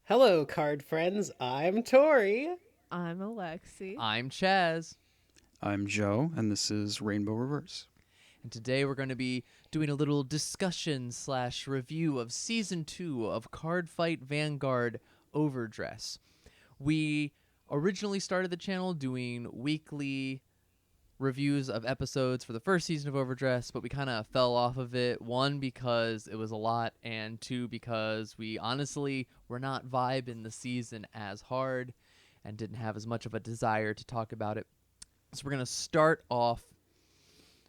Hello, card friends. I'm Tori. I'm Alexi. I'm Chaz, I'm Joe, and this is Rainbow Reverse. and today we're going to be doing a little discussion slash review of Season 2 of Card Fight Vanguard OverDress. We originally started the channel doing weekly reviews of episodes for the first season of Overdress, but we kind of fell off of it. One, because it was a lot, and two, because we honestly were not vibing the season as hard and didn't have as much of a desire to talk about it. So we're going to start off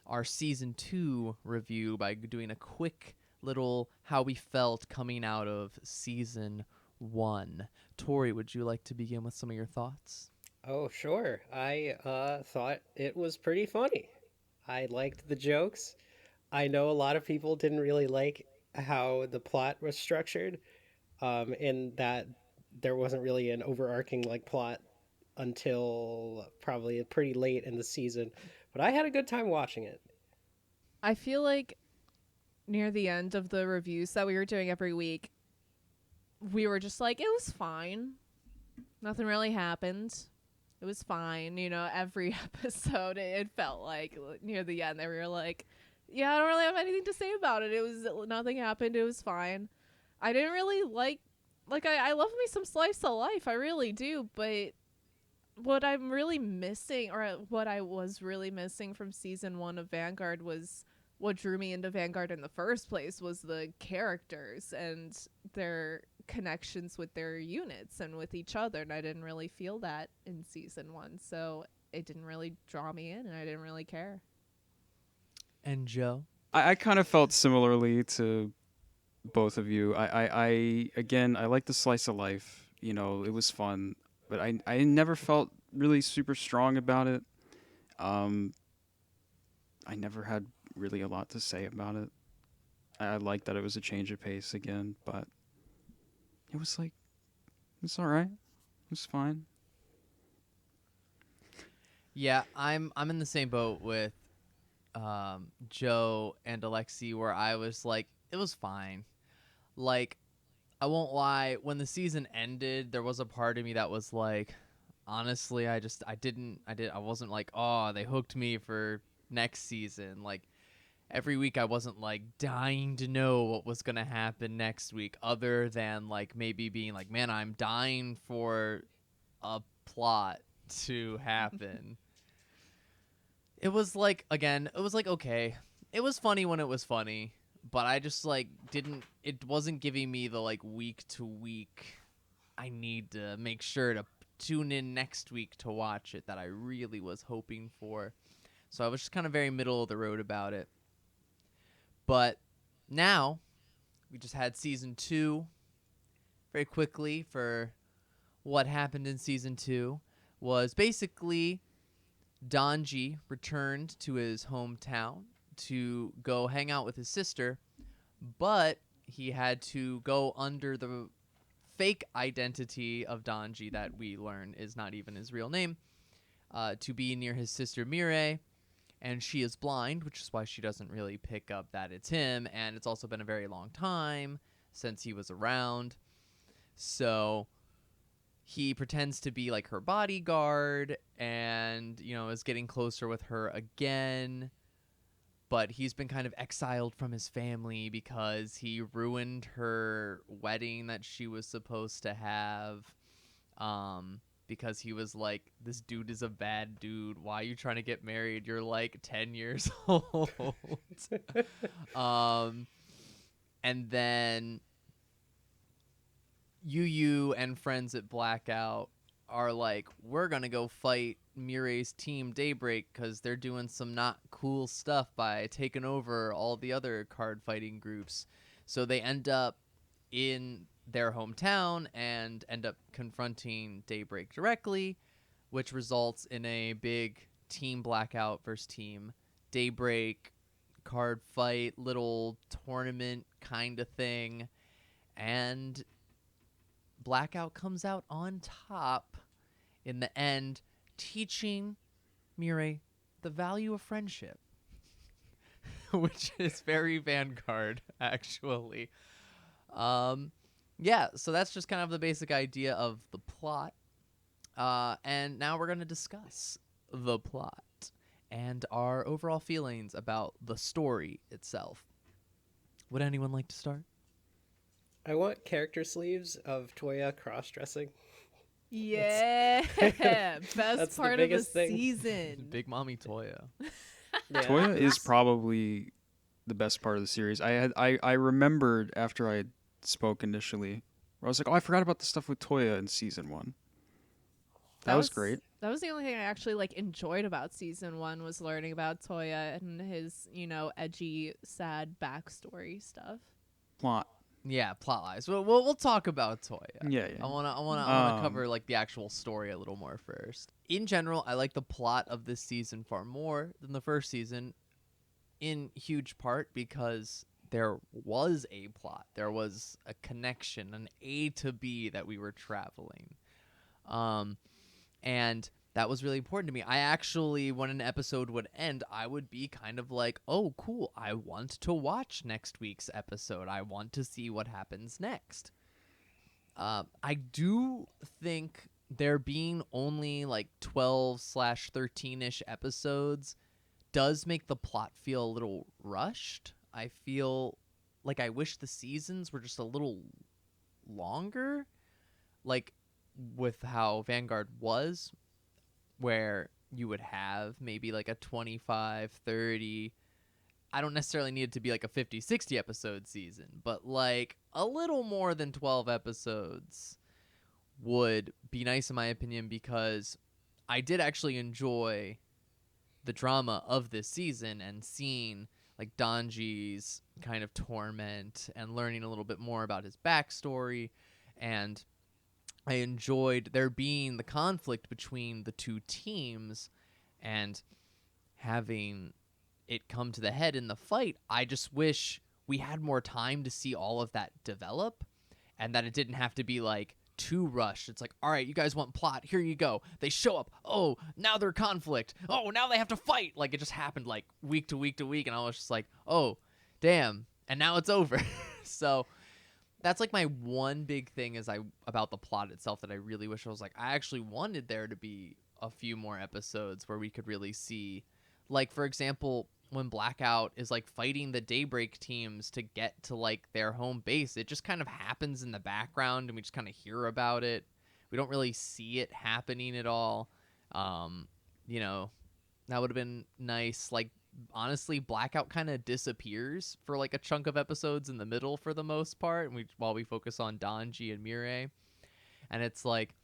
our season 2 review by doing a quick little how we felt coming out of season 1. Tori, would you like to begin with some of your thoughts? Oh, sure. I thought it was pretty funny. I liked the jokes. I know a lot of people didn't really like how the plot was structured, in that there wasn't really an overarching plot until probably pretty late in the season. But I had a good time watching it. I feel like near the end of the reviews that we were doing every week, we were just like, it was fine. Nothing really happened. It was fine. Every episode, it felt like near the end that we were like, yeah, I don't really have anything to say about it. Nothing happened. It was fine. I didn't really I love me some slice of life. I really do. But what I'm really missing, or what I was really missing from season 1 of Vanguard, was what drew me into Vanguard in the first place was the characters and their connections with their units and with each other, and I didn't really feel that in season 1, so it didn't really draw me in and I didn't really care. And Joe? I kind of felt similarly to both of you. Again, I like the slice of life. It was fun, but I never felt really super strong about it. I never had really a lot to say about it. I liked that it was a change of pace again, but it was it's all right. It was fine. Yeah, I'm in the same boat with Joe and Alexi, where I was like, it was fine. Like, I won't lie, when the season ended, there was a part of me that was like, honestly, I wasn't like, oh, they hooked me for next season. Like, every week I wasn't like dying to know what was going to happen next week, other than like maybe being like, man, I'm dying for a plot to happen. It was like, again, it was like, okay, it was funny when it was funny, but I just like it wasn't giving me the like week to week, I need to make sure to tune in next week to watch it, that I really was hoping for. So I was just kind of very middle of the road about it. But now we just had season 2. Very quickly, for what happened in season 2 was basically Donji returned to his hometown to go hang out with his sister, but he had to go under the fake identity of Donji that we learn is not even his real name, to be near his sister Mirai, and she is blind, which is why she doesn't really pick up that it's him, and it's also been a very long time since he was around. So he pretends to be like her bodyguard and, is getting closer with her again. But he's been kind of exiled from his family because he ruined her wedding that she was supposed to have. Because he was like, this dude is a bad dude. Why are you trying to get married? You're like 10 years old. And then Yu and friends at Blackout are like, we're going to go fight Mirai's team Daybreak because they're doing some not cool stuff by taking over all the other card fighting groups. So they end up in their hometown and end up confronting Daybreak directly, which results in a big team Blackout versus team Daybreak card fight, little tournament kind of thing. And Blackout comes out on top in the end, teaching Mirai the value of friendship, which is very Vanguard, actually. Yeah, so that's just kind of the basic idea of the plot. And now we're going to discuss the plot and our overall feelings about the story itself. Would anyone like to start? I want character sleeves of Toya cross-dressing. Yeah, That's best the part of the biggest thing. season. Big Mommy Toya. Yeah. Toya is probably the best part of the series. I remembered after I spoke initially, where I was like, oh, I forgot about the stuff with Toya in season 1. That was great. That was the only thing I actually like enjoyed about season 1 was learning about Toya and his, edgy, sad backstory stuff. Plot. Yeah, plot lines. We'll talk about Toya. Yeah. I wanna cover like the actual story a little more first. In general, I like the plot of this season far more than the first season, in huge part because there was a plot. There was a connection, an A to B that we were traveling. And that was really important to me. I actually, when an episode would end, I would be kind of like, oh, cool, I want to watch next week's episode. I want to see what happens next. I do think there being only like 12/13-ish episodes does make the plot feel a little rushed. I feel like I wish the seasons were just a little longer, like with how Vanguard was, where you would have maybe like a 25, 30. I don't necessarily need it to be like a 50, 60 episode season, but like a little more than 12 episodes would be nice in my opinion, because I did actually enjoy the drama of this season and seeing like Donji's kind of torment and learning a little bit more about his backstory. And I enjoyed there being the conflict between the two teams and having it come to the head in the fight. I just wish we had more time to see all of that develop, and that it didn't have to be like too rushed. It's like, all right, you guys want plot, here you go. They show up, oh, now they're conflict, oh, now they have to fight. Like it just happened like week to week to week, and I was just like, oh damn, and now it's over. So that's like my one big thing is about the plot itself that I really wish I was like, I actually wanted there to be a few more episodes where we could really see, like, for example, when Blackout is like fighting the Daybreak teams to get to like their home base, it just kind of happens in the background and we just kind of hear about it. We don't really see it happening at all. You know, that would have been nice. Like, honestly, Blackout kind of disappears for like a chunk of episodes in the middle for the most part, and while we focus on Donji and Mirai, and it's like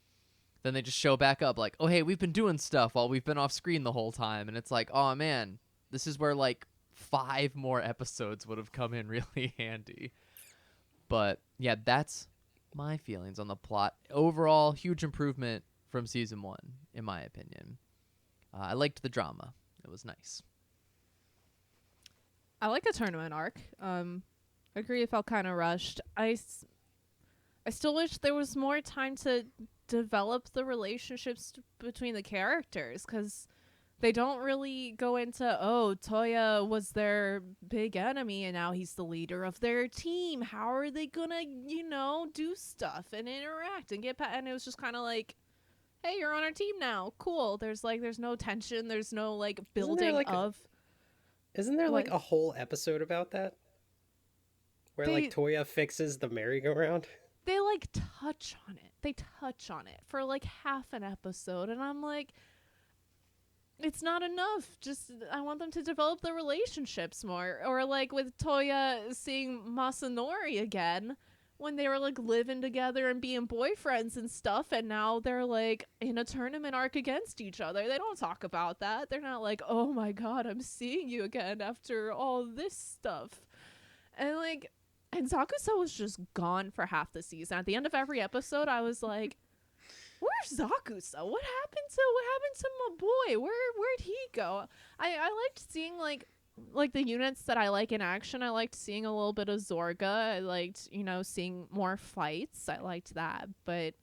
then they just show back up like, oh hey, we've been doing stuff while we've been off screen the whole time, and it's like, oh man, this is where like 5 more episodes would have come in really handy. But yeah, that's my feelings on the plot. Overall, huge improvement from season 1 in my opinion. I liked the drama. It was nice. I like a tournament arc. I agree it felt kind of rushed. I still wish there was more time to develop the relationships between the characters, because they don't really go into, oh, Toya was their big enemy and now he's the leader of their team. How are they gonna, do stuff and interact and and it was just kind of like, hey, you're on our team now. Cool. There's no tension. There's no like building of. Isn't there like a whole episode about that? Where like Toya fixes the merry-go-round? They like touch on it. They touch on it for like half an episode, and I'm like, it's not enough. Just I want them to develop the relationships more. Or like with Toya seeing Masanori again when they were like living together and being boyfriends and stuff, and now they're like in a tournament arc against each other. They don't talk about that. They're not like, oh my god, I'm seeing you again after all this stuff. And Zakusa was just gone for half the season. At the end of every episode, I was like, where's Zakusa? What happened to my boy? Where'd he go? I liked seeing like the units that I like in action. I liked seeing a little bit of Zorga. I liked, seeing more fights. I liked that. But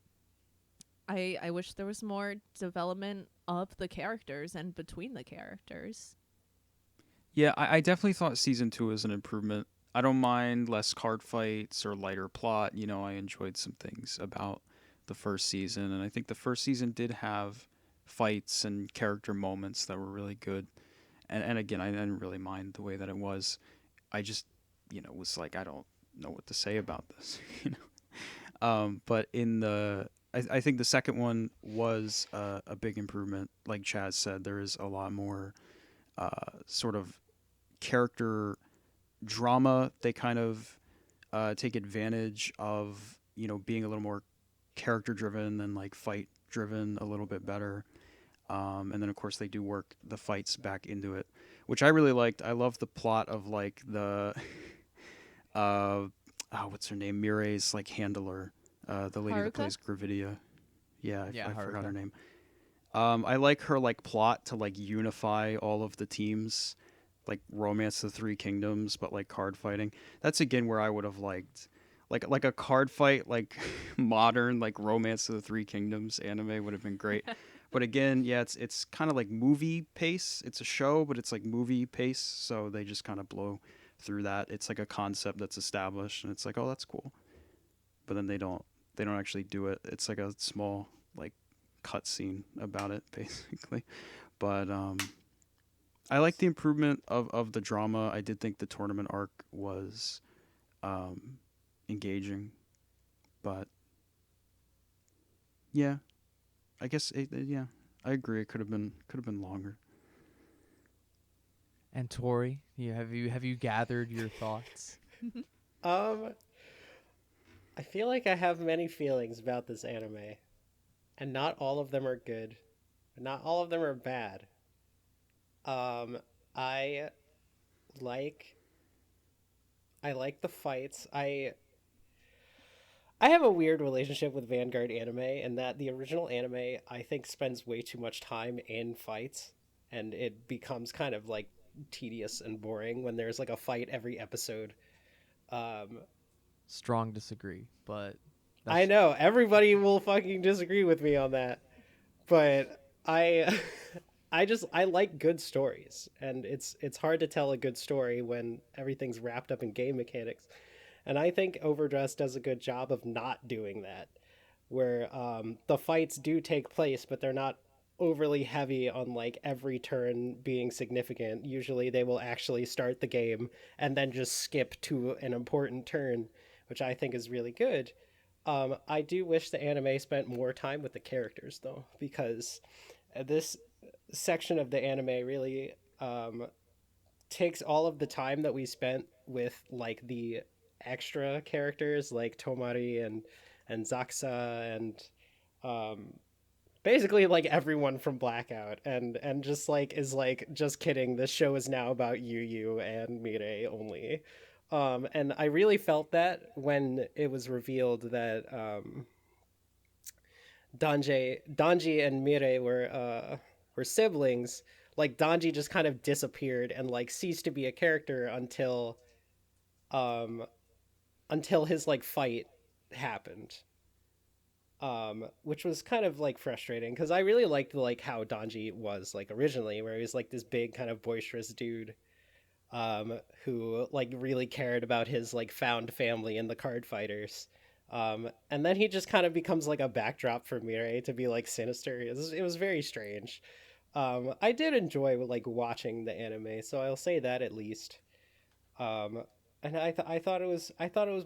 I wish there was more development of the characters and between the characters. Yeah, I definitely thought season 2 was an improvement. I don't mind less card fights or lighter plot. I enjoyed some things about the first season, and I think the first season did have fights and character moments that were really good. And again, I didn't really mind the way that it was. I just, was like, I don't know what to say about this. But I think the second one was a big improvement. Like Chaz said, there is a lot more sort of character drama. They kind of take advantage of being a little more character driven and like fight driven a little bit better. And then of course they do work the fights back into it, which I really liked. I love the plot of like the uh, what's her name? Mireille's like handler, the lady that Haruka? plays Gravidia. Yeah, Yeah, I forgot her Haruka. name. I like her like plot to like unify all of the teams, like Romance of the Three Kingdoms, but like card fighting. That's again where I would have liked like a card fight like modern like Romance of the Three Kingdoms anime would have been great. But again, yeah, it's kind of like movie pace. It's a show, but it's like movie pace, so they just kind of blow through that. It's like a concept that's established, and it's like, oh, that's cool. But then they don't actually do it. It's like a small like cutscene about it, basically. But I like the improvement of the drama. I did think the tournament arc was um, engaging, but yeah, I guess yeah, I agree. It could have been longer. And Tori, have you gathered your thoughts? Um, I feel like I have many feelings about this anime, and not all of them are good, not all of them are bad. Um, I like I like the fights. I have a weird relationship with Vanguard anime, and that the original anime I think spends way too much time in fights, and it becomes kind of like tedious and boring when there's like a fight every episode. Um, Strong disagree, but I that's know everybody will fucking disagree with me on that, but I I like good stories, and it's hard to tell a good story when everything's wrapped up in game mechanics. And I think Overdress does a good job of not doing that, where the fights do take place, but they're not overly heavy on like every turn being significant. Usually they will actually start the game and then just skip to an important turn, which I think is really good. I do wish the anime spent more time with the characters though, because this section of the anime really takes all of the time that we spent with like the extra characters like Tomari and Zaxa and um basically like everyone from Blackout and just like is like just kidding, this show is now about Yu and Mirei only. And I really felt that when it was revealed that Danji and Mirei were siblings. Like Danji just kind of disappeared and like ceased to be a character um until his like fight happened. Which was kind of like frustrating because I really liked like how Danji was like originally, where he was like this big kind of boisterous dude who like really cared about his like found family and the card fighters. And then he just kind of becomes like a backdrop for Mirei to be like sinister. It was very strange. I did enjoy like watching the anime, so I'll say that at least. Um, and I thought it was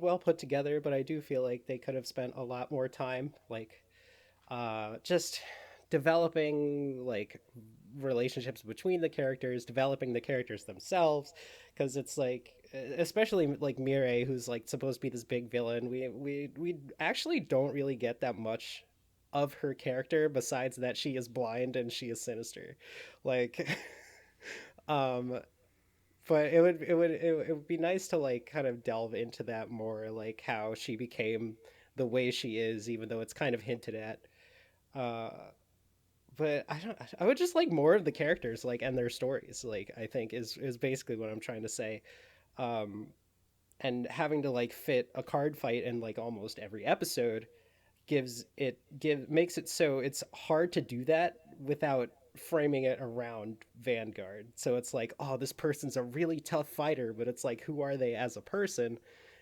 well put together, but I do feel like they could have spent a lot more time like just developing like relationships between the characters, developing the characters themselves, because it's like especially like Mirei, who's like supposed to be this big villain. We actually don't really get that much of her character besides that she is blind and she is sinister, like. um but it would be nice to like kind of delve into that more, like how she became the way she is, even though it's kind of hinted at. uh but I don't, I would just like more of the characters like and their stories, like I think is basically what I'm trying to say. um and having to like fit a card fight in like almost every episode makes it so it's hard to do that without framing it around Vanguard. So it's like, oh, this person's a really tough fighter, but it's like, who are they as a person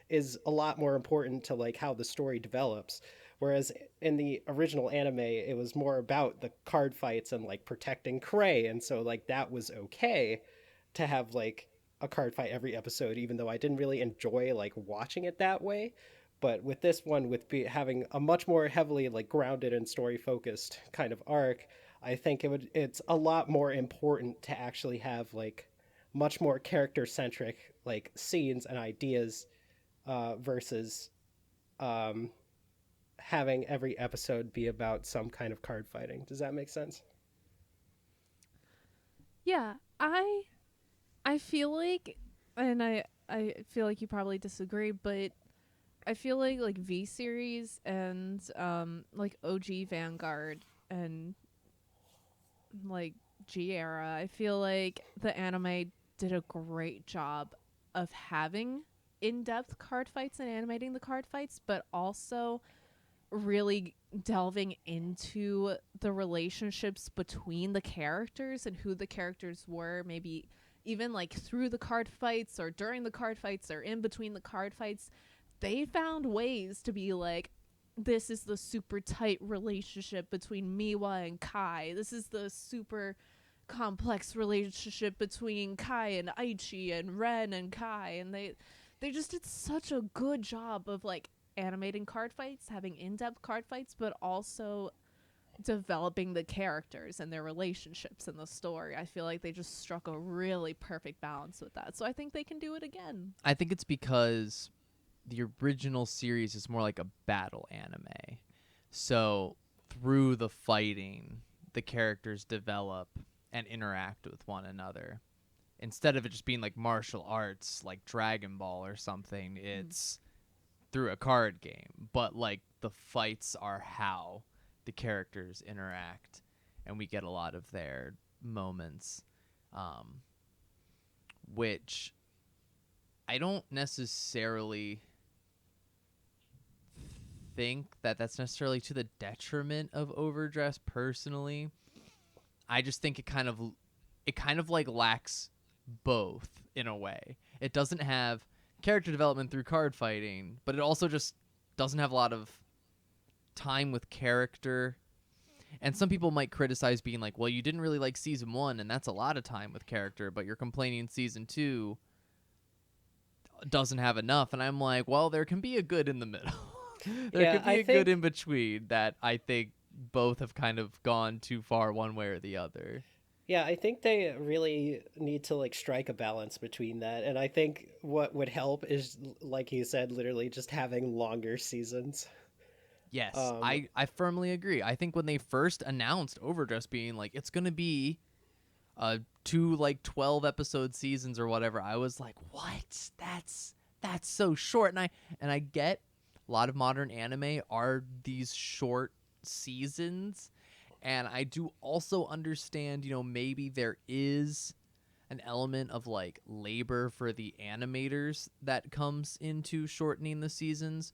is a lot more important to like how the story develops. Whereas in the original anime, it was more about the card fights and like protecting Krei. And so like that was okay to have like a card fight every episode, even though I didn't really enjoy like watching it that way. But with this one, with having a much more heavily like grounded and story focused kind of arc, I think it's a lot more important to actually have like much more character centric like scenes and ideas versus um, having every episode be about some kind of card fighting. Does that make sense? Yeah, I feel like, and I feel like you probably disagree, but I feel like V series and like OG Vanguard and like G era, I feel like the anime did a great job of having in-depth card fights and animating the card fights, but also really delving into the relationships between the characters and who the characters were, maybe even like through the card fights or during the card fights or in between the card fights. They found ways to be like, this is the super tight relationship between Miwa and Kai. This is the super complex relationship between Kai and Aichi and Ren and Kai, and they just did such a good job of like animating card fights, having in-depth card fights, but also developing the characters and their relationships in the story. I feel like they just struck a really perfect balance with that. So I think they can do it again. I think it's because the original series is more like a battle anime. So through the fighting, the characters develop and interact with one another. Instead of it just being like martial arts, like Dragon Ball or something, it's through a card game. But like the fights are how the characters interact, and we get a lot of their moments, which I don't necessarily think that that's necessarily to the detriment of Overdress personally. I just think it kind of like lacks both in a way. It doesn't have character development through card fighting, but it also just doesn't have a lot of time with character. And some people might criticize being like, well, you didn't really like season 1 and that's a lot of time with character, but you're complaining season 2 doesn't have enough. And I'm like, well, there can be a good in the middle. There Yeah, could be a good in between that I think both have kind of gone too far one way or the other. Yeah, I think they really need to like strike a balance between that. And I think what would help is, like you said, literally just having longer seasons. Yes, Um, I firmly agree. I think when they first announced Overdress being like, it's going to be 2 like 12 episode seasons or whatever, I was like, what? That's so short. And I get a lot of modern anime are these short seasons. And I do also understand, maybe there is an element of like labor for the animators that comes into shortening the seasons.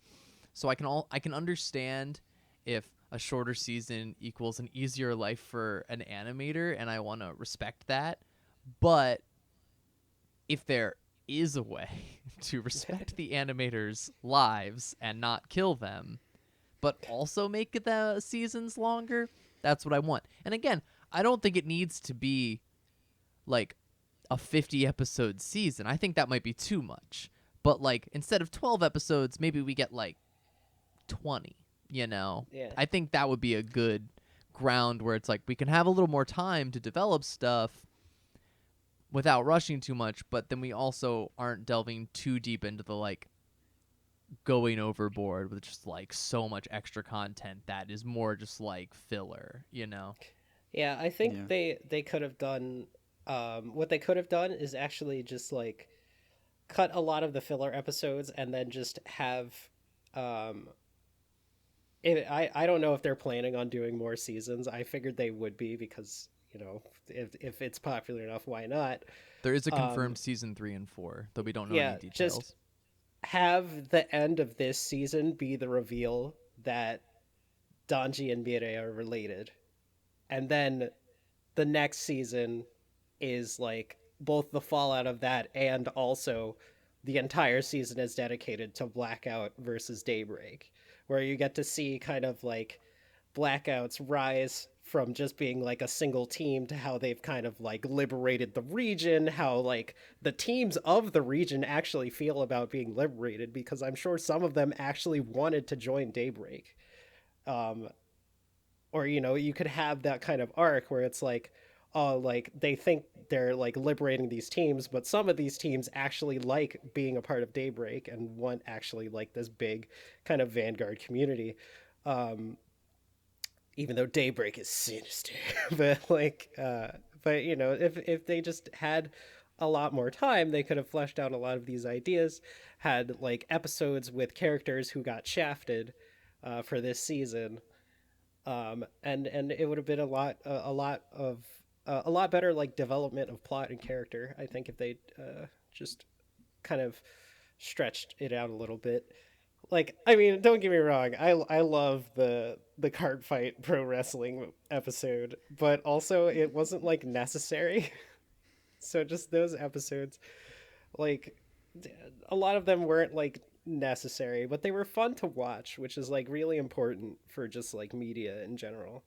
So I can understand if a shorter season equals an easier life for an animator, and I want to respect that. But if there is a way to respect the animators' lives and not kill them, but also make the seasons longer, that's what I want. And again, I don't think it needs to be like a 50 episode season. I think that might be too much. But like instead of 12 episodes, maybe we get like 20, yeah. I think that would be a good ground where it's like we can have a little more time to develop stuff without rushing too much, but then we also aren't delving too deep into the like going overboard with just like so much extra content that is more just like filler. Yeah, I think Yeah. they could have done what they could have done is actually just like cut a lot of the filler episodes and then just have um I don't know if they're planning on doing more seasons. I figured they would be because, if it's popular enough, why not? There is a Um confirmed season 3 and 4, though we don't know any yeah, just details. have the end of this season be the reveal that Danji and Mirai are related. And then the next season is like both the fallout of that and also the entire season is dedicated to Blackout versus Daybreak, where you get to see kind of like Blackout's rise from just being like a single team to how they've kind of like liberated the region, how like the teams of the region actually feel about being liberated, because I'm sure some of them actually wanted to join Daybreak. Um, or you could have that kind of arc where it's like, oh, like they think they're like liberating these teams, but some of these teams actually like being a part of Daybreak and want actually like this big kind of vanguard community. um Even though Daybreak is sinister. but but if they just had a lot more time, they could have fleshed out a lot of these ideas, had like episodes with characters who got shafted for this season. And it would have been a lot better like development of plot and character, I think, if they just kind of stretched it out a little bit. Like, I mean, don't get me wrong, I love the card fight pro wrestling episode, but also it wasn't like necessary. So just those episodes, like, a lot of them weren't like necessary, but they were fun to watch, which is like really important for just like media in general.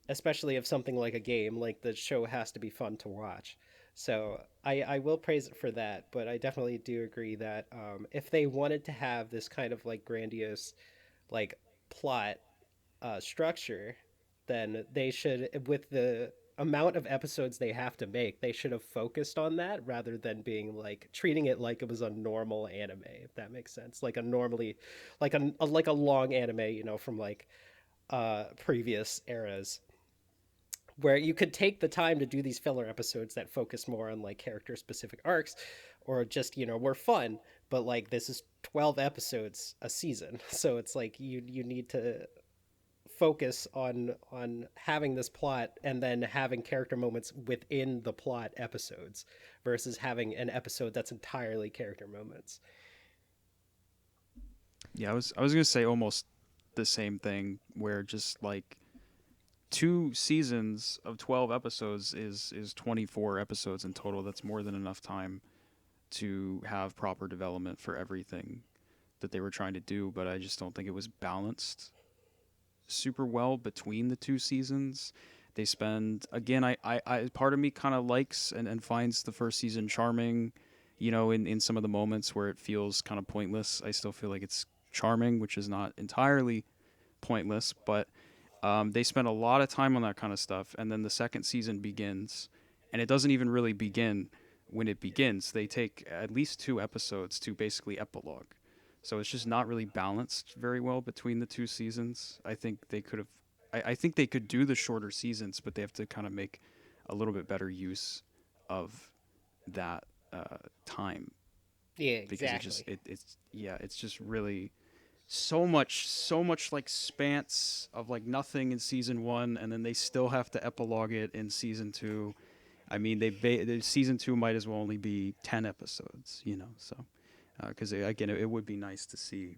Especially if something like a game, like the show, has to be fun to watch. So I will praise it for that, but I definitely do agree that if they wanted to have this kind of like grandiose, like plot structure, then they should, with the amount of episodes they have to make, they should have focused on that rather than being like treating it like it was a normal anime, if that makes sense. Like a normally, like a long anime, from like previous eras, where you could take the time to do these filler episodes that focus more on like character specific arcs, or just were fun. But like this is 12 episodes a season, so it's like you need to focus on having this plot and then having character moments within the plot episodes versus having an episode that's entirely character moments. Yeah, I was gonna say almost the same thing, where just like 2 seasons of 12 episodes is 24 episodes in total. That's more than enough time to have proper development for everything that they were trying to do, but I just don't think it was balanced super well between the 2 seasons. They spend, again, I part of me kind of likes and finds the first season charming, in some of the moments where it feels kind of pointless. I still feel like it's charming, which is not entirely pointless, but they spend a lot of time on that kind of stuff. And then the second season begins, and it doesn't even really begin when it begins. They take at least 2 episodes to basically epilogue. So it's just not really balanced very well between the 2 seasons. I think they could have. I think they could do the shorter seasons, but they have to kind of make a little bit better use of that time, Yeah, because it just exactly. it's yeah, it's just really so much like spans of like nothing in season 1, and then they still have to epilogue it in season 2. I mean, the season 2 might as well only be 10 episodes, so because again, it would be nice to see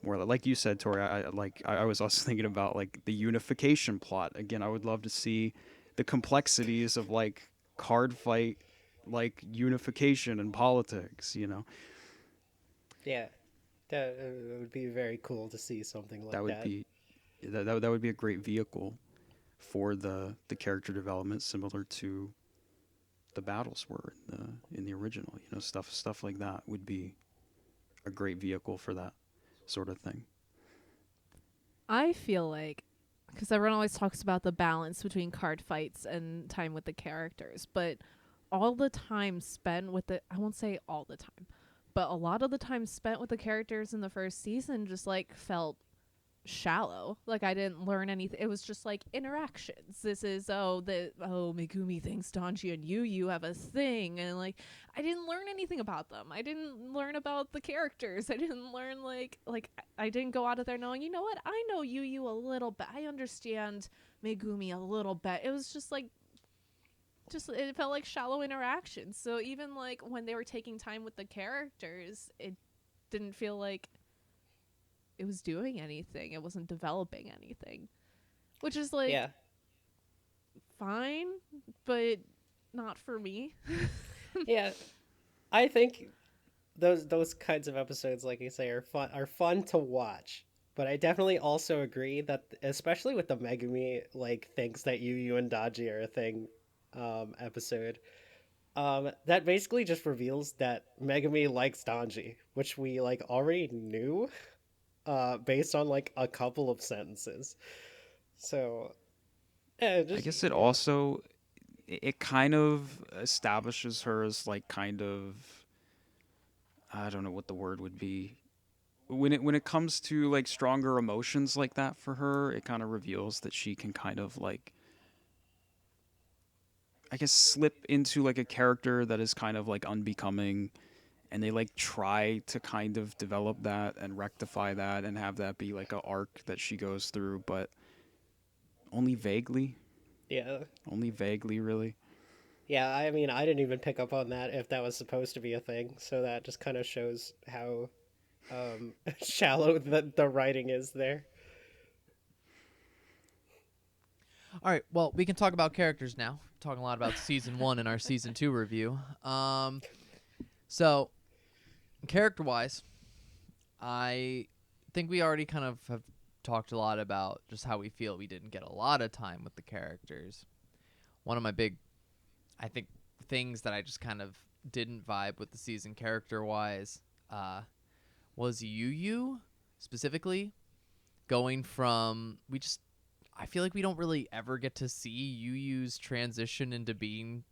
more, like you said, Tori. I was also thinking about like the unification plot. Again, I would love to see the complexities of like card fight, like unification and politics. Yeah, that would be very cool to see something That like would that. be that would be a great vehicle for the character development, similar to the battles were in the original. Stuff like that would be a great vehicle for that sort of thing. I feel like, because everyone always talks about the balance between card fights and time with the characters, but all the time spent with I won't say all the time, but a lot of the time spent with the characters in the first season just like felt shallow. Like I didn't learn anything. It was just like interactions. This is Megumi thinks Donji and you have a thing, and like I didn't learn anything about them. I didn't learn about the characters. I didn't learn like I didn't go out of there knowing, you know what, I know you a little bit. I understand Megumi a little bit. It was just it felt like shallow interactions. So even like when they were taking time with the characters, it didn't feel like it was doing anything. It wasn't developing anything, which is like Yeah, fine, but not for me. Yeah, I think those kinds of episodes, like you say, are fun to watch. But I definitely also agree that, especially with the Megumi, like thinks that you and Daji are a thing, episode, that basically just reveals that Megumi likes Danji, which we like already knew, based on like a couple of sentences. So, yeah, I just guess it yeah, also it kind of establishes her as like kind of, I don't know what the word would be. When it comes to like stronger emotions like that for her, it kind of reveals that she can kind of like, I guess, slip into like a character that is kind of like unbecoming, and they like try to kind of develop that and rectify that and have that be like a arc that she goes through, but only vaguely, yeah, only vaguely really. yeah. I mean, I didn't even pick up on that if that was supposed to be a thing. So that just kind of shows how shallow the writing is there. All right, well, we can talk about characters now. We're talking a lot about season 1 in our season 2 review. So character-wise, I think we already kind of have talked a lot about just how we feel we didn't get a lot of time with the characters. One of my big, I think, things that I just kind of didn't vibe with the season character-wise was Yu specifically, going from I feel like we don't really ever get to see Yu's transition into being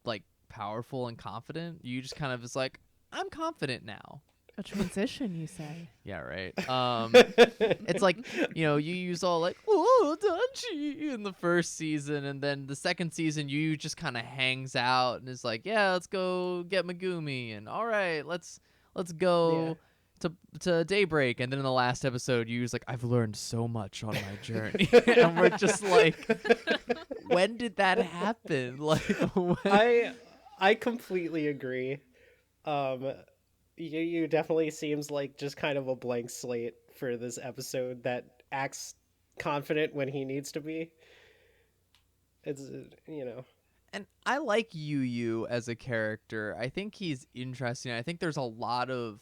like powerful and confident. You just kind of is like, I'm confident now. A transition, you say? Yeah, right. It's like, Yu's all like, oh, Danchi in the first season, and then the second season, Yu just kind of hangs out and is like, yeah, let's go get Megumi, and all right, let's Yeah. go to Daybreak, and then in the last episode, Yu's like, I've learned so much on my journey, and we're just like, when did that happen? Like, when? I completely agree. Um, you definitely seems like just kind of a blank slate for this episode that acts confident when he needs to be. It's And I like Yu as a character. I think he's interesting. I think there's a lot of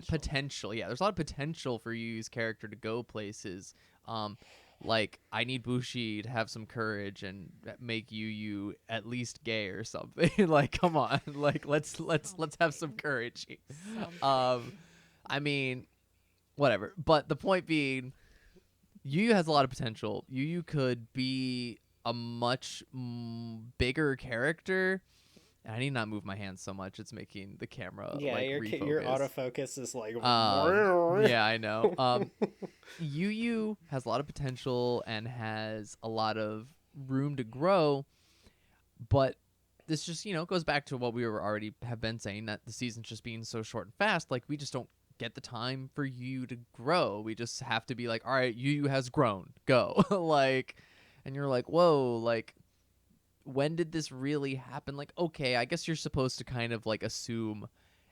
potential. Yeah, there's a lot of potential for Yu's character to go places. Like I need Bushi to have some courage and make Yu at least gay or something. Like, come on, like let's have some courage. I mean, whatever. But the point being, Yu has a lot of potential. Yu could be a much bigger character. And I need not move my hands so much; it's making the camera yeah. like Your refocus. autofocus is like Yeah, I know. Yu has a lot of potential and has a lot of room to grow, but this just goes back to what we were already have been saying, that the season's just being so short and fast. Like we just don't get the time for Yu to grow. We just have to be like, all right, Yu has grown, go. Like, and you're like, whoa, like when did this really happen? Like, okay, I guess you're supposed to kind of like assume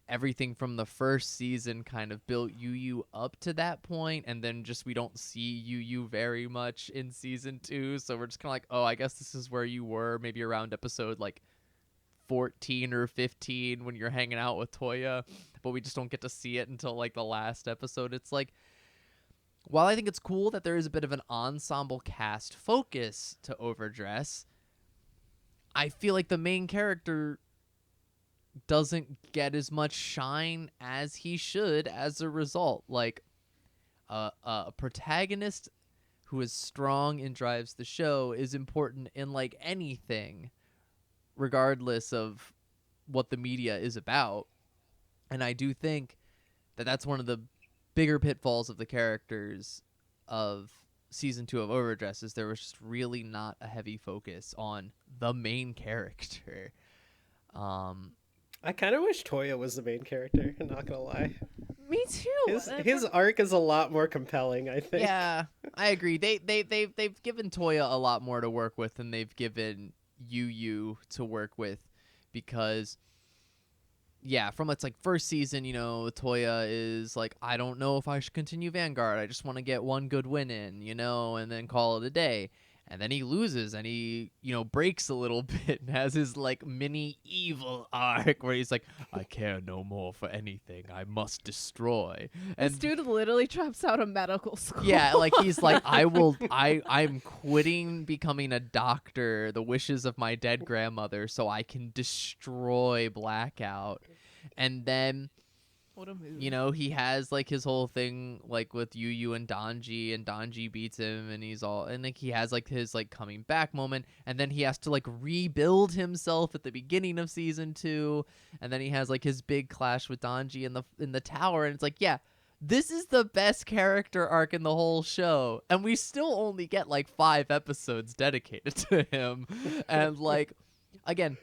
everything from the first season kind of built Yu up to that point, and then just we don't see Yu very much in season 2, so we're just kind of like, oh, I guess this is where you were maybe around episode like 14 or 15 when you're hanging out with Toya, but we just don't get to see it until like the last episode. It's like, while I think it's cool that there is a bit of an ensemble cast focus to Overdress, I feel like the main character doesn't get as much shine as he should as a result. Like a protagonist who is strong and drives the show is important in like anything, regardless of what the media is about. And I do think that that's one of the bigger pitfalls of the characters of season 2 of Overdress, is there was just really not a heavy focus on the main character. I kind of wish Toya was the main character. I'm not gonna lie. Me too. His arc is a lot more compelling, I think. Yeah, I agree. They've given Toya a lot more to work with than they've given Yu to work with, because yeah, from its like first season, Toya is like, I don't know if I should continue Vanguard. I just want to get one good win in, and then call it a day. and then he loses and he, breaks a little bit and has his like mini evil arc where he's like, I care no more for anything, I must destroy. This And dude literally drops out of medical school. yeah, like he's like, I'm quitting becoming a doctor, the wishes of my dead grandmother, so I can destroy Blackout. And then What a move. he has like his whole thing like with Yu and Donji beats him, and like he has like his like coming back moment, and then he has to like rebuild himself at the beginning of season 2, and then he has like his big clash with Donji in the tower, and it's like, yeah, this is the best character arc in the whole show, and we still only get like 5 episodes dedicated to him. And like, again,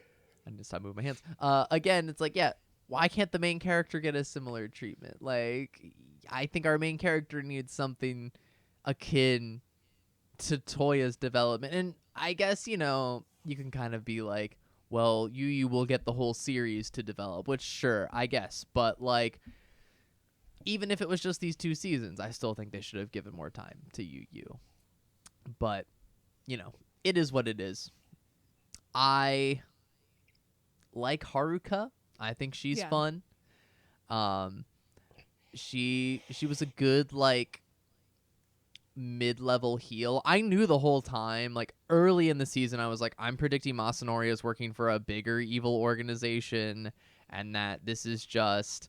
I need to stop moving my hands. Again, it's like, yeah, why can't the main character get a similar treatment? Like, I think our main character needs something akin to Toya's development. And I guess, you can kind of be like, well, Yu will get the whole series to develop, which sure, I guess. But like, even if it was just these 2 seasons, I still think they should have given more time to Yu. But, it is what it is. I like Haruka. I think she's fun. She was a good like mid-level heel. I knew the whole time, like early in the season, I was like, I'm predicting Masanori is working for a bigger evil organization, and that this is just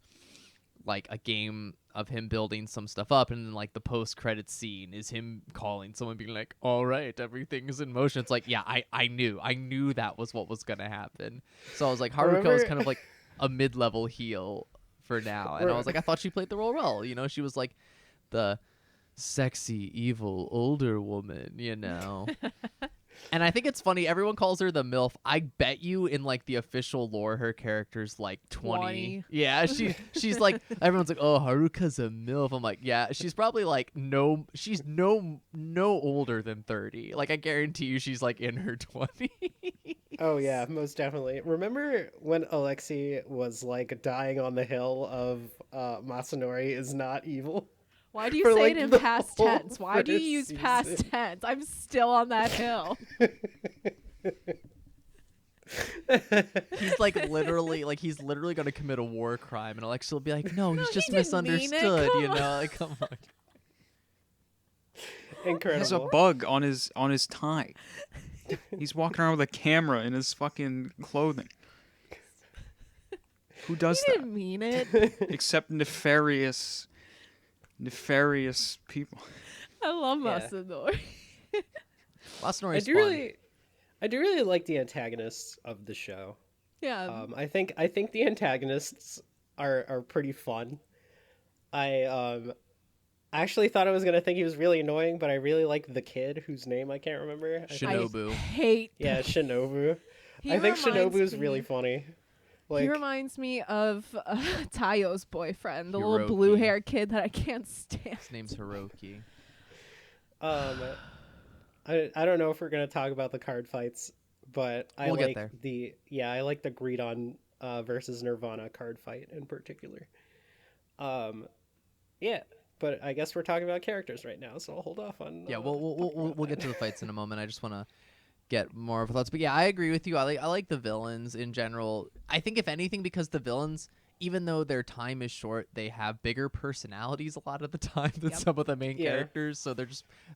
like a game of him building some stuff up, and then like the post-credit scene is him calling someone, being like, all right, everything's in motion. It's like, yeah, I knew that was what was gonna happen. So I was like, Haruka is kind of like a mid-level heel for now, and I was like, I thought she played the role well. She was like the sexy evil older woman, And I think it's funny, everyone calls her the MILF. I bet you in like the official lore her character's like 20. Yeah, she's like, everyone's like, oh, Haruka's a MILF. I'm like, yeah, she's probably like she's no older than 30. Like, I guarantee you she's like in her 20s. Oh yeah, most definitely. Remember when Alexi was like dying on the hill of Masanori is not evil? Why do you For, say like, it in the past whole tense? Why do you first use past season. tense? I'm still on that hill. He's literally gonna commit a war crime, and Alexi will be like, no, he's just he didn't mean it. misunderstood, Come on. like, come on. Incredible. There's a bug on his tie. He's walking around with a camera in his fucking clothing. Who does He that? didn't mean it. Except nefarious people. I love Yeah. Masanori. Masanori's I do really like the antagonists of the show. Yeah. I think the antagonists are pretty fun. I actually thought I was gonna think he was really annoying, but I really like the kid whose name I can't remember. Shinobu. I hate. Yeah, Shinobu. He I think reminds Shinobu's me- really funny. Like, He reminds me of Tayo's boyfriend, the little Hiroki. blue-haired kid that I can't stand. His name's Hiroki. I don't know if we're gonna talk about the card fights, but I We'll get like there. I like the Greedon versus Nirvana card fight in particular. Yeah, but I guess we're talking about characters right now, so I'll hold off on. Yeah, talking we'll about get that. to the fights in a moment. I just want to get more of thoughts, but yeah, I agree with you. I like the villains in general. I think if anything, because the villains, even though their time is short, they have bigger personalities a lot of the time than Yep. some of the main Yeah. characters. So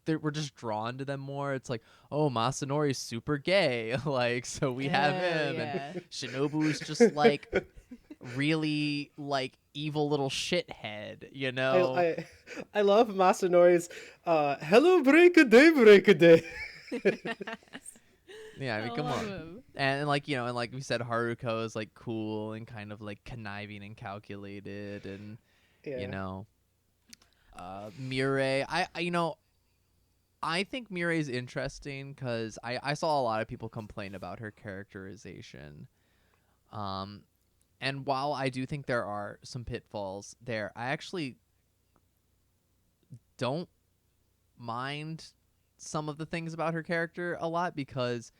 we're just drawn to them more. It's like, oh, Masanori's super gay, like, so we have Hell him, yeah. and Shinobu's just like really like evil little shithead, I love Masanori's hello break a day. Yeah, I mean, I come love on. him. And like, and like we said, Haruko is like cool and kind of like conniving and calculated, and Yeah. Mirai, I think Mirai's interesting because I saw a lot of people complain about her characterization. And while I do think there are some pitfalls there, I actually don't mind some of the things about her character a lot, because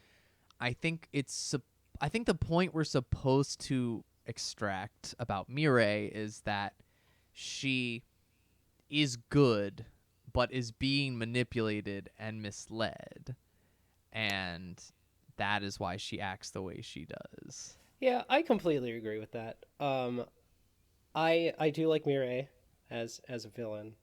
I think the point we're supposed to extract about Mirai is that she is good but is being manipulated and misled. and that is why she acts the way she does. Yeah, I completely agree with that. I do like Mireille as a villain.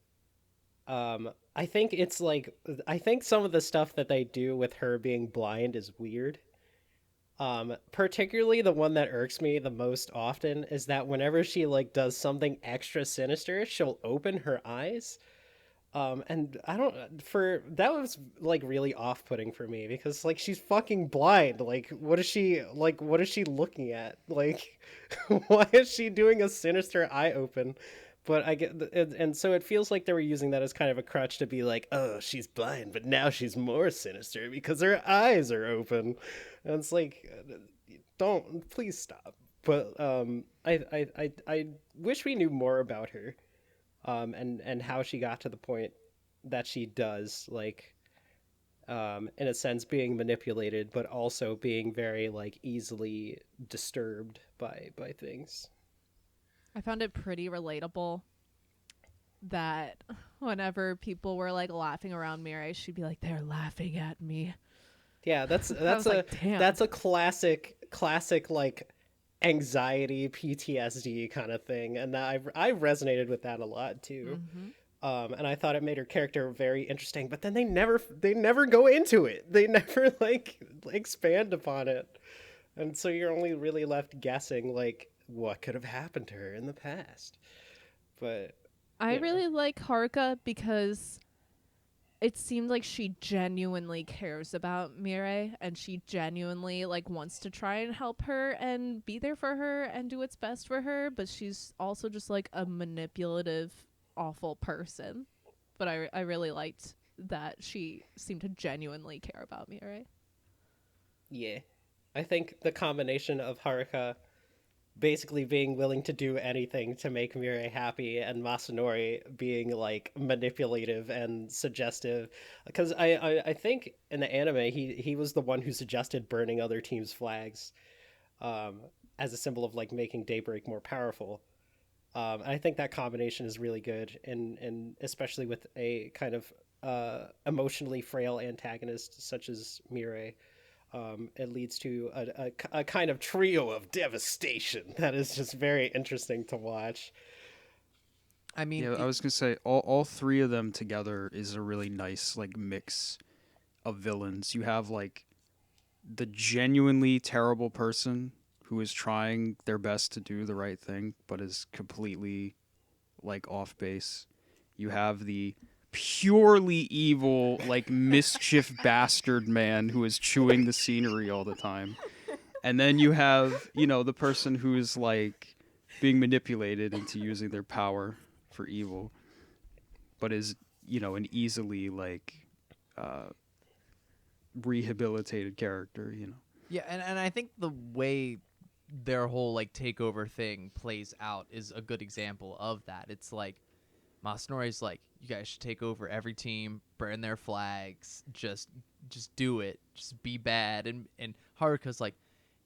I think it's like I think some of the stuff that they do with her being blind is weird. Particularly the one that irks me the most often is that whenever she like does something extra sinister, she'll open her eyes. And I don't for that was like really off-putting for me because like she's fucking blind. Like what is she looking at? Like why is she doing a sinister eye open? But I get and so it feels like they were using that as kind of a crutch to be like, "Oh, she's blind, but now she's more sinister because her eyes are open." And it's like don't please stop. But I wish we knew more about her and how she got to the point that she does, like, in a sense, being manipulated, but also being very like easily disturbed by things. I found it pretty relatable that whenever people were like laughing around Mirai, she'd be like, "They're laughing at me." Yeah, I was like, "Damn." that's a classic like anxiety PTSD kind of thing, and I resonated with that a lot too. Mhm. And I thought it made her character very interesting, but then they never go into it. They never like expand upon it, and so you're only really left guessing like what could have happened to her in the past. But I you know, really like Haruka because it seemed like she genuinely cares about Mirai and she genuinely like wants to try and help her and be there for her and do what's best for her, but she's also just like a manipulative, awful person. But I really liked that she seemed to genuinely care about Mirai. yeah, I think the combination of Haruka basically being willing to do anything to make Mirai happy and Masanori being like manipulative and suggestive because I think in the anime he was the one who suggested burning other teams' flags um, as a symbol of like making Daybreak more powerful. And I think that combination is really good and especially with a kind of emotionally frail antagonist such as Mirai. It leads to a kind of trio of devastation that is just very interesting to watch. I mean, Yeah, I was gonna say all three of them together is a really nice like mix of villains. You have like the genuinely terrible person who is trying their best to do the right thing but is completely like off base. You have the purely evil like mischief bastard man who is chewing the scenery all the time. And then you have, the person who is like being manipulated into using their power for evil but is, an easily like uh rehabilitated character. yeah, and I think the way their whole like takeover thing plays out is a good example of that. It's like Masanori's like, you guys should take over every team, burn their flags, just do it, just be bad, and Haruka's like,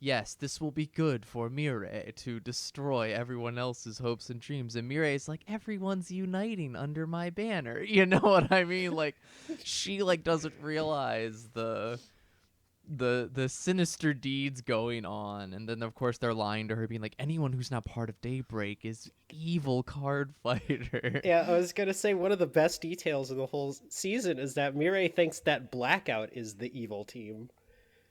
yes, this will be good for Mirai to destroy everyone else's hopes and dreams, and Mirai's like, everyone's uniting under my banner, you know what I mean? Like, she like doesn't realize the sinister deeds going on, and then of course they're lying to her being like anyone who's not part of Daybreak is evil card fighter. Yeah, I was gonna say one of the best details of the whole season is that Mirai thinks that Blackout is the evil team.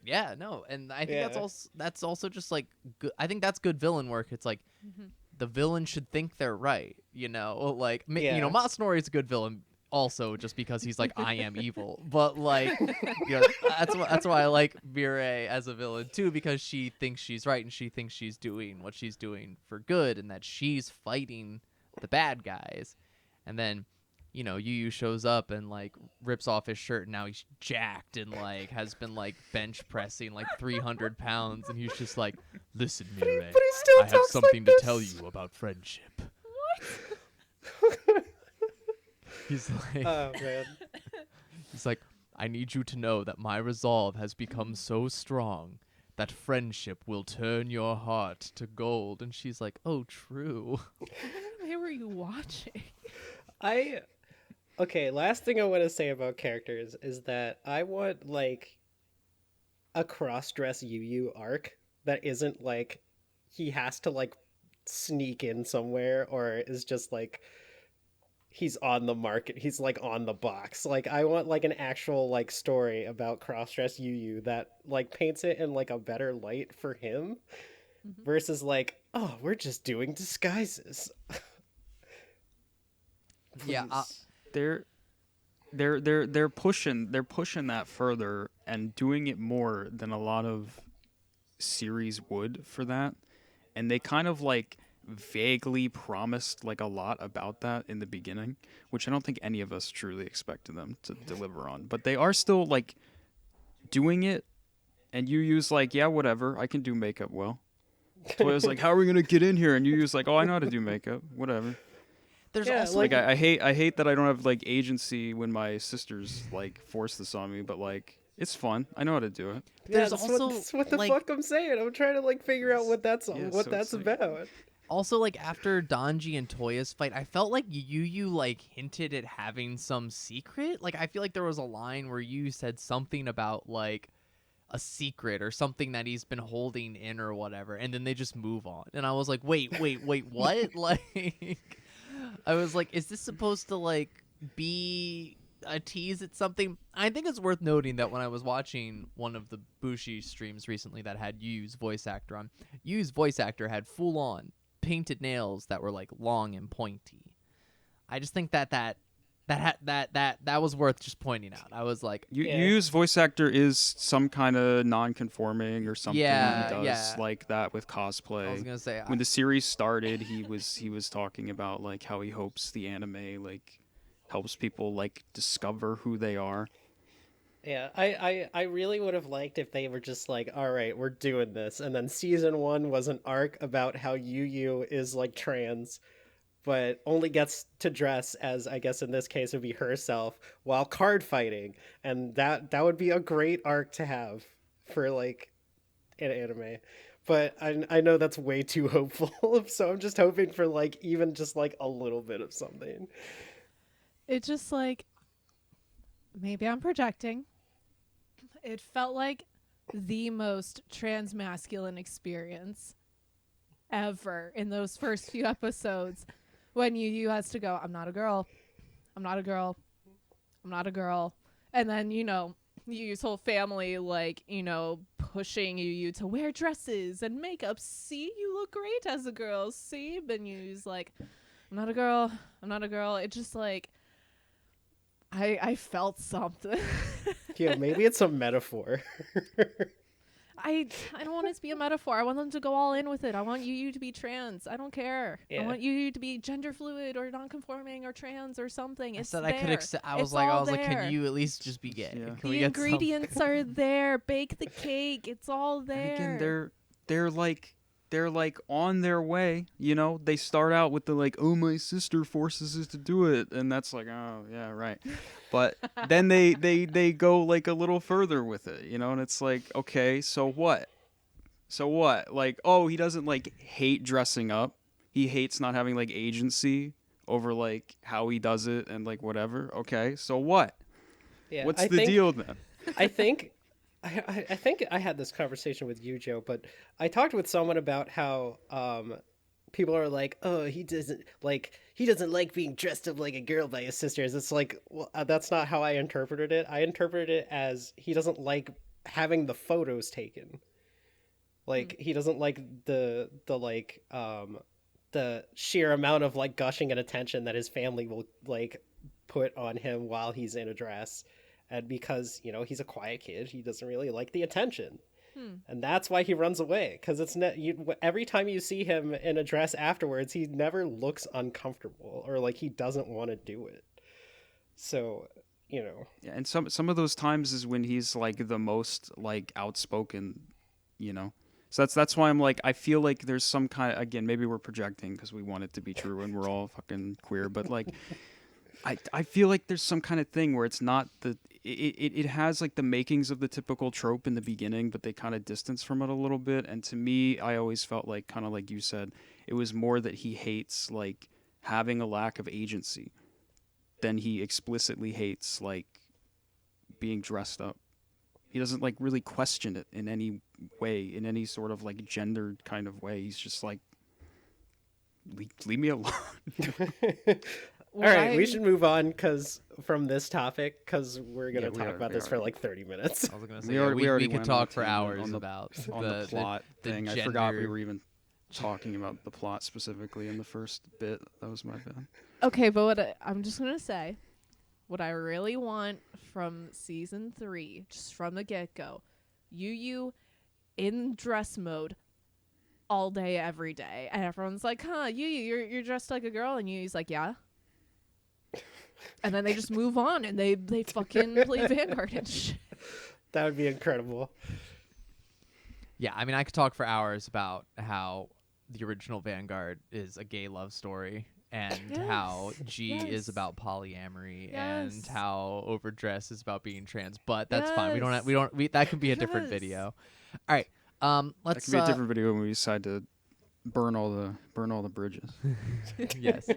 Yeah, no, and I think Yeah. that's also just like good. I think that's good villain work. It's like Mhm. the villain should think they're right, like Yeah. Masanori is a good villain also just because he's like I am evil, but like that's why I like Mirai as a villain too, because she thinks she's right and she thinks she's doing what she's doing for good and that she's fighting the bad guys, and then Yu Yu shows up and like rips off his shirt and now he's jacked and like has been like bench pressing like 300 pounds and he's just like, listen, Mirai, But he still I have talks something like to tell this. you about friendship. He's like, Oh man. he's like, I need you to know that my resolve has become so strong that friendship will turn your heart to gold. And she's like, oh, true. What anime were you watching? I Okay, last thing I want to say about characters is that I want like a cross-dress Yu arc that isn't like he has to like sneak in somewhere or is just like he's on the market, he's like on the box. Like I want like an actual like story about cross-dress Yu that like paints it in like a better light for him Mhm. versus like, oh, we're just doing disguises. Yeah, Please. They're they're pushing that further and doing it more than a lot of series would for that. And they kind of like vaguely promised like a lot about that in the beginning, which I don't think any of us truly expected them to deliver on. But they are still like doing it, and you use like, yeah, whatever, I can do makeup well. Toya's like, how are we gonna get in here? And you use like, oh, I know how to do makeup, whatever. there's Yeah, also Like like I hate that I don't have like agency when my sisters like force this on me, but like it's fun. I know how to do it. yeah, there's also that's what the like fuck I'm saying. I'm trying to like figure out Yeah, what so that's it's like about. also like after Donji and Toya's fight, I felt like Yu like hinted at having some secret. Like I feel like there was a line where you said something about like a secret or something that he's been holding in or whatever, and then they just move on. And I was like, wait, what? Like I was like, is this supposed to like be a tease at something? I think it's worth noting that when I was watching one of the Bushi streams recently that had Yu's voice actor on, Yu's voice actor had full on painted nails that were like long and pointy. I just think that was worth just pointing out. I was like, You Yeah. use voice actor is some kind of non-conforming or something. Yeah, He does yeah. like that with I was cosplay. gonna say, When the series started, he was talking about like how he hopes the anime like helps people like discover who they are. Yeah, I really would have liked if they were just like, all right, we're doing this. And then season one was an arc about how Yu is like trans, but only gets to dress as, I guess in this case, would be herself while card fighting. And that would be a great arc to have for like an anime. But I know that's way too hopeful. So I'm just hoping for like even just like a little bit of something. It just like maybe I'm projecting. It felt like the most trans masculine experience ever in those first few episodes when Yu has to go, I'm not a girl. I'm not a girl. I'm not a girl. And then, Yu's whole family, like, pushing Yu to wear dresses and makeup. See, you look great as a girl. See? And Yu's like, I'm not a girl. I'm not a girl. It just like, I felt something. Yeah, maybe it's a metaphor. I don't want it to be a metaphor. I want them to go all in with it. I want Yu to be trans. I don't care. I Yeah. want Yu to be gender fluid or non-conforming or trans or something. I It's said there. I could accept. I It's was like, all can there. you at least just be gay? Yeah. Can we The get some- ingredients are there. Bake the cake. It's all there. And again, they're like on their way. They start out with the like, oh, my sister forces us to do it, and that's like, oh yeah, right. But then they go like a little further with it, and it's like, okay, so what? So what? Like, oh, he doesn't like hate dressing up. He hates not having like agency over like how he does it and like whatever. Okay, so what? Yeah, What's I the think deal then? I think I think I had this conversation with you, Joe, but I talked with someone about how people are like, oh, he doesn't like being dressed up like a girl by his sisters. It's like, well, that's not how I interpreted it. I interpreted it as he doesn't like having the photos taken. Like he doesn't like the sheer amount of like gushing and attention that his family will like put on him while he's in a dress. And because, he's a quiet kid, he doesn't really like the attention. And that's why he runs away, cuz every time you see him in a dress afterwards, he never looks uncomfortable or like he doesn't want to do it. So, Yeah, and some of those times is when he's like the most like outspoken, you know. So that's why I'm like, I feel like there's some kind of, again, maybe we're projecting because we want it to be true and we're all fucking queer, but like I feel like there's some kind of thing where it's not it has like the makings of the typical trope in the beginning, but they kind of distance from it a little bit. And to me, I always felt like, kind of like you said, it was more that he hates like having a lack of agency than he explicitly hates like being dressed up. He doesn't like really question it in any way, in any sort of like gendered kind of way. He's just like, leave me alone. All right, we should move on from this topic because we're Yeah, gonna we talk are, about we this are. for like 30 minutes. I was gonna say We already we could went talk on a for tangent hours on the- about on the plot thing. the I forgot we gender- were even talking about the plot specifically in the first bit. That was my bad. Okay, but I'm just gonna say, what I really want from season 3, just from the get-go, you in dress mode all day, every day, and everyone's like, "Huh, you're dressed like a girl," and Yu's like, "Yeah." And then they just move on and they fucking play Vanguard and shit. That would be incredible. Yeah, I mean, I could talk for hours about how the original Vanguard is a gay love story, and how G is about polyamory, and how OverDress is about being trans. But that's fine. That could be a different video. All right. Let's. That could be a different video when we decide to burn all the bridges. Yes.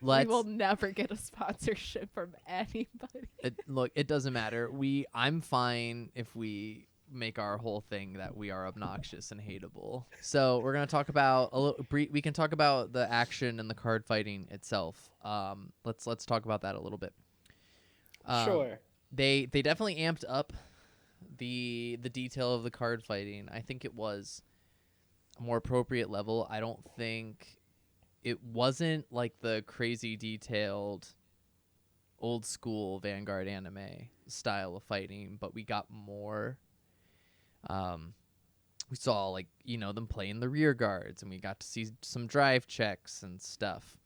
We will never get a sponsorship from anybody. Look, it doesn't matter. I'm fine if we make our whole thing that we are obnoxious and hateable. So we're gonna talk about we can talk about the action and the card fighting itself. Let's talk about that a little bit. Sure. They definitely amped up the detail of the card fighting. I think it was a more appropriate level. I don't think it wasn't like the crazy detailed old school Vanguard anime style of fighting, but we got more. We saw like, them playing the rear guards, and we got to see some drive checks and stuff.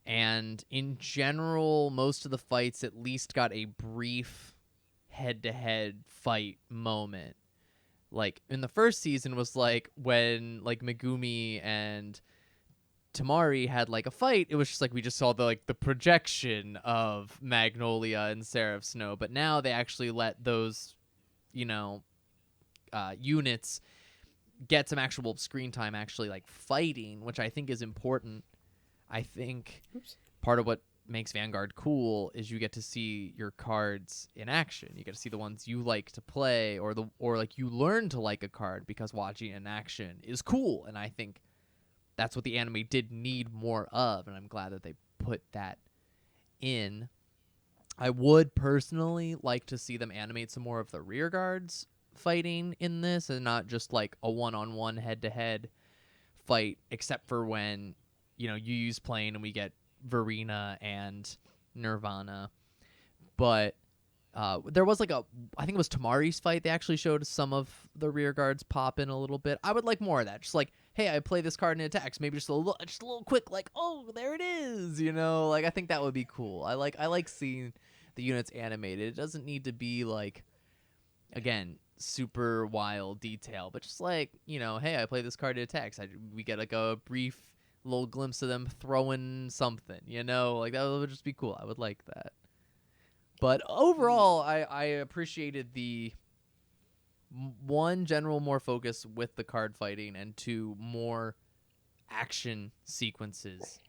And in general, most of the fights at least got a brief head-to-head fight moment. Like in the first season was like when like Megumi and Tamari had like a fight. It was just like we just saw the projection of Magnolia and Seraph Snow, but now they actually let those units get some actual screen time actually like fighting, which I think is important. I think part of what makes Vanguard cool is you get to see your cards in action. You get to see the ones you like to play, or like you learn to like a card because watching it in action is cool. And I think that's what the anime did need more of, and I'm glad that they put that in. I would personally like to see them animate some more of the rear guards fighting in this, and not just like a one-on-one head-to-head fight, except for when Yu's playing and we get Verena and Nirvana. But there was I think it was Tamari's fight. They actually showed some of the rear guards pop in a little bit. I would like more of that. Just like, hey, I play this card and it attacks. Maybe just a little quick, like, oh, there it is. Like I think that would be cool. I like seeing the units animated. It doesn't need to be like, again, super wild detail, but just like, hey, I play this card, it attacks. We get like a brief little glimpse of them throwing something, like that would just be cool. I would like that. But overall, I appreciated the one, general more focus with the card fighting, and two, more action sequences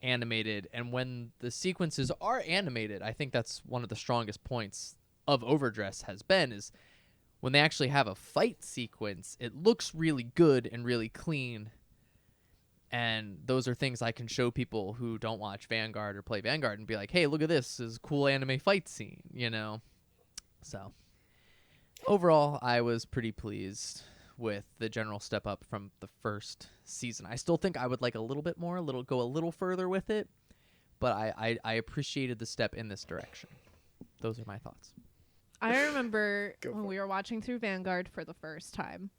animated. And when the sequences are animated, I think that's one of the strongest points of OverDress has been, is when they actually have a fight sequence, it looks really good and really clean. And those are things I can show people who don't watch Vanguard or play Vanguard and be like, hey, look at this. This is a cool anime fight scene, So overall, I was pretty pleased with the general step up from the first season. I still think I would like a little bit more, go a little further with it, but I appreciated the step in this direction. Those are my thoughts. I remember when we were watching through Vanguard for the first time.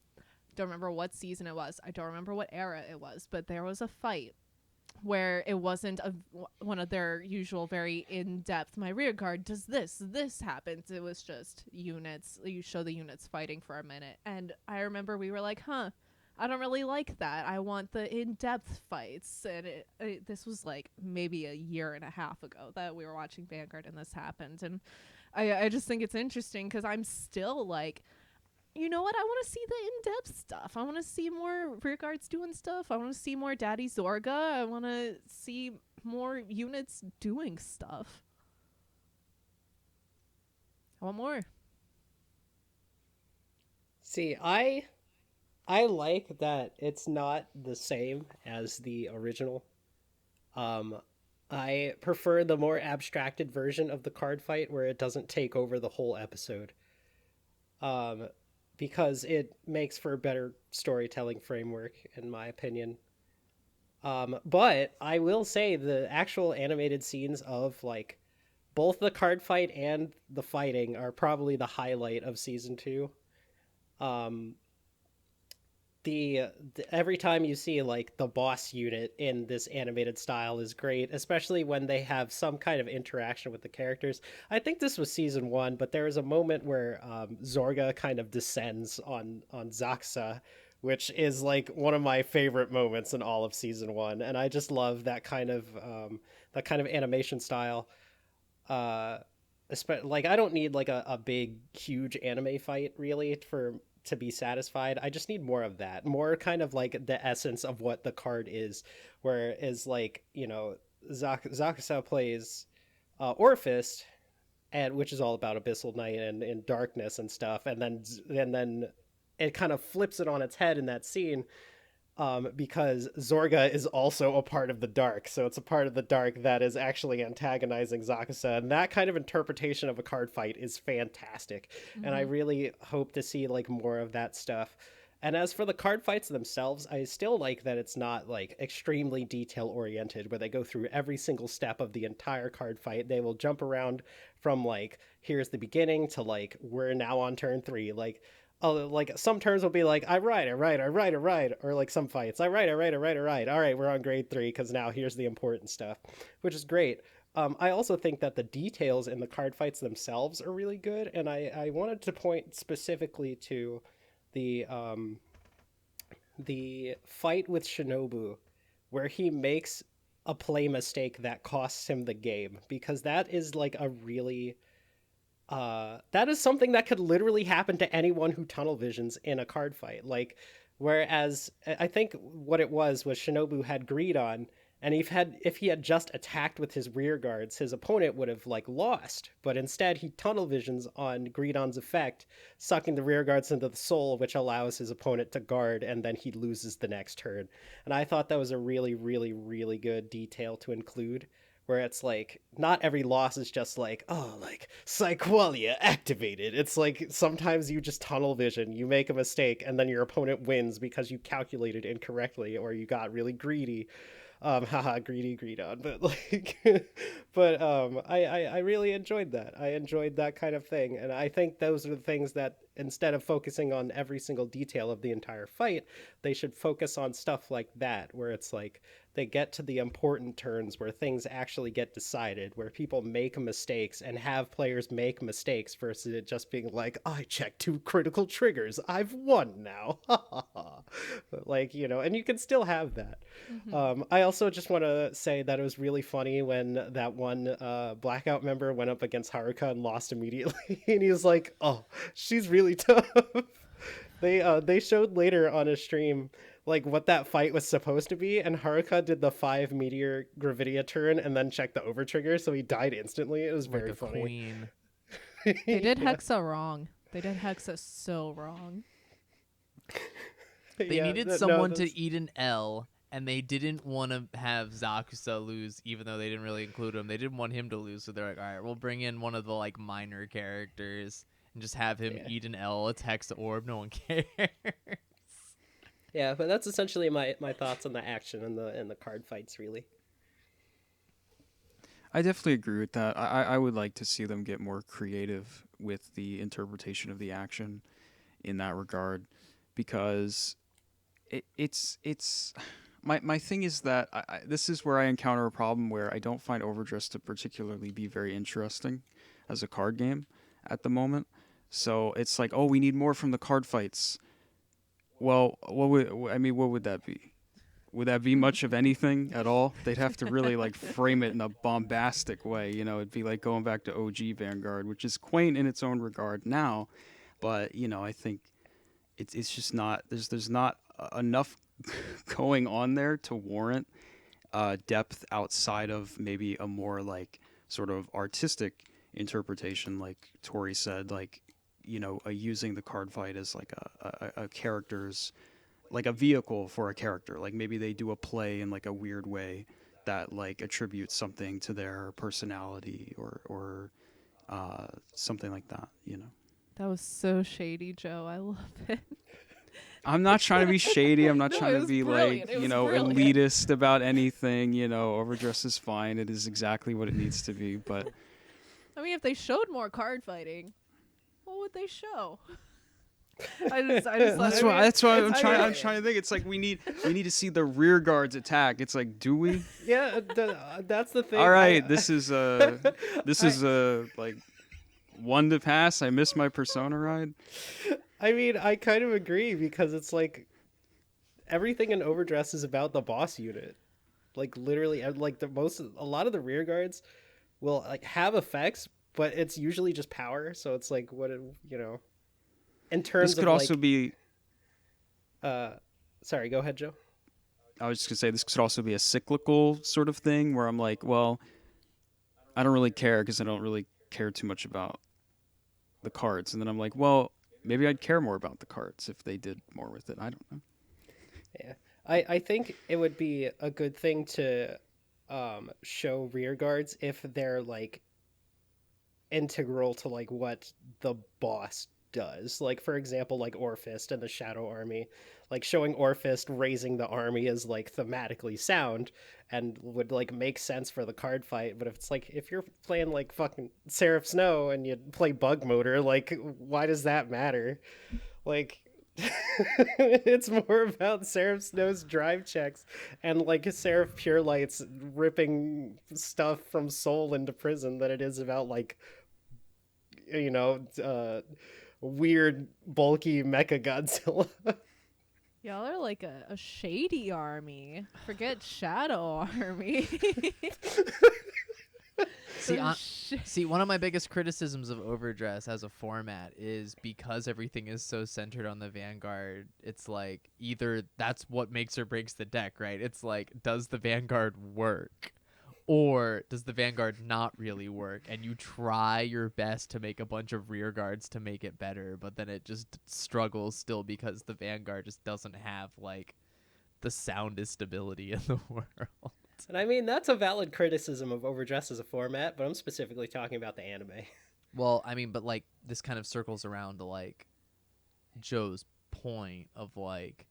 Don't remember what season it was. I don't remember what era it was, but there was a fight where it wasn't one of their usual very in-depth, my rear guard does this happens. It was just units. You show the units fighting for a minute. And I remember we were like, I don't really like that. I want the in-depth fights. And this was like maybe a year and a half ago that we were watching Vanguard and this happened. And I just think it's interesting because I'm still like, you know what? I want to see the in-depth stuff. I want to see more rear guards doing stuff. I want to see more Daddy Zorga. I want to see more units doing stuff. I want more. See, I like that it's not the same as the original. Um, I prefer the more abstracted version of the card fight where it doesn't take over the whole episode. Um, because it makes for a better storytelling framework, in my opinion. But I will say the actual animated scenes of like both the card fight and the fighting are probably the highlight of season two. Um, the every time you see like the boss unit in this animated style is great, especially when they have some kind of interaction with the characters. I think this was season one, but there is a moment where Zorga kind of descends on Zaxa, which is like one of my favorite moments in all of season one, and I just love that kind of animation style. uh like I don't need like a big huge anime fight really for to be satisfied. I just need more of that, more kind of like the essence of what the card is, where is like, you know, Zakusa plays Orphist, and which is all about abyssal night and darkness and stuff, and then it kind of flips it on its head in that scene, because Zorga is also a part of the dark. So it's a part of the dark that is actually antagonizing Zakusa. And that kind of interpretation of a card fight is fantastic. And I Mm-hmm. really hope to see like more of that stuff. And as for the card fights themselves, I still like that it's not like extremely detail oriented where they go through every single step of the entire card fight. They will jump around from like here's the beginning to like we're now on turn 3. Like some turns will be like I ride, or like some fights I ride. All right, we're on grade 3 because now here's the important stuff, which is great. I also think that the details in the card fights themselves are really good, and I wanted to point specifically to the the fight with Shinobu, where he makes a play mistake that costs him the game, because that is like a really that is something that could literally happen to anyone who tunnel visions in a card fight. Like, whereas I think what it was Shinobu had greed on, and if he had just attacked with his rear guards, his opponent would have like lost. But instead, he tunnel visions on Greedon's effect, sucking the rear guards into the soul, which allows his opponent to guard, and then he loses the next turn. And I thought that was a really, really, really good detail to include, where it's like not every loss is just like, oh, like psyqualia activated. It's like sometimes you just tunnel vision, you make a mistake, and then your opponent wins because you calculated incorrectly or you got really greedy. Haha, greedy greed on. But like but I really enjoyed that. I enjoyed that kind of thing, and I think those are the things that instead of focusing on every single detail of the entire fight, they should focus on stuff like that, where it's like they get to the important turns where things actually get decided, where people make mistakes and have players make mistakes versus it just being like, I checked 2 critical triggers, I've won now. Like, you know, and you can still have that. Mm-hmm. I also just want to say that it was really funny when that one Blackout member went up against Haruka and lost immediately, and he was like, "Oh, she's really tough." They showed later on a stream like what that fight was supposed to be, and Haruka did the 5 meteor Gravidia turn and then checked the over trigger, so he died instantly. It was Like very a funny. queen. They did Yeah. Hexa wrong. They did Hexa so wrong. They Yeah, needed no, someone that's to eat an L, and they didn't want to have Zakusa lose, even though they didn't really include him. They didn't want him to lose, so they're like, all right, we'll bring in one of the like minor characters and just have him yeah. eat an L. It's Hexa Orb. No one cares. Yeah, but that's essentially my thoughts on the action and the card fights, really. I definitely agree with that. I would like to see them get more creative with the interpretation of the action in that regard, because it's my thing is that this is where I encounter a problem where I don't find Overdress to particularly be very interesting as a card game at the moment. So it's like, oh, we need more from the card fights. Well, what would that be? Would that be much of anything at all? They'd have to really like frame it in a bombastic way. You know, it'd be like going back to OG Vanguard, which is quaint in its own regard now, but you know, I think it's just not there's not enough going on there to warrant depth outside of maybe a more like sort of artistic interpretation, like Tori said, like using the card fight as like a character's, like a vehicle for a character. Like maybe they do a play in like a weird way that like attributes something to their personality or something like that. That was so shady, Joe. I love it. I'm not trying to be shady. I'm not No, trying it to was be brilliant. like, It was brilliant. elitist about anything. Overdress is fine. It is exactly what it needs to be. But I mean, if they showed more card fighting, what would they show? I just that's I why mean, that's why I'm I trying. mean- I'm trying to think. It's like we need to see the rear guards attack. It's like, do we? Yeah, that's the thing. All right, this is like one to pass. I missed my Persona ride. I mean, I kind of agree because it's like everything in Overdress is about the boss unit. Like literally, like a lot of the rear guards will like have effects, but it's usually just power. So it's like in terms This could of also like, be. sorry, go ahead, Joe. I was just gonna say this could also be a cyclical sort of thing where I'm like, well, I don't really care because I don't really care too much about the cards, and then I'm like, well, maybe I'd care more about the cards if they did more with it. I don't know. Yeah, I think it would be a good thing to show rear guards if they're like integral to like what the boss does. Like for example, like Orfist and the Shadow Army. Like showing Orfist raising the army is like thematically sound and would like make sense for the card fight. But if it's like if you're playing like fucking Seraph Snow and you play Bug Motor, like why does that matter? Like it's more about Seraph Snow's drive checks and like Seraph Pure Light's ripping stuff from Soul into prison than it is about like weird bulky Mecha Godzilla. y'all are like a shady army. Forget Shadow Army. See, one of my biggest criticisms of Overdress as a format is because everything is so centered on the Vanguard, it's like either that's what makes or breaks the deck, right? It's like, does the Vanguard work? Or does the Vanguard not really work? And you try your best to make a bunch of rear guards to make it better, but then it just struggles still because the Vanguard just doesn't have like the soundest ability in the world. And I mean, that's a valid criticism of Overdress as a format, but I'm specifically talking about the anime. Well, I mean, but like this kind of circles around to like Joe's point of like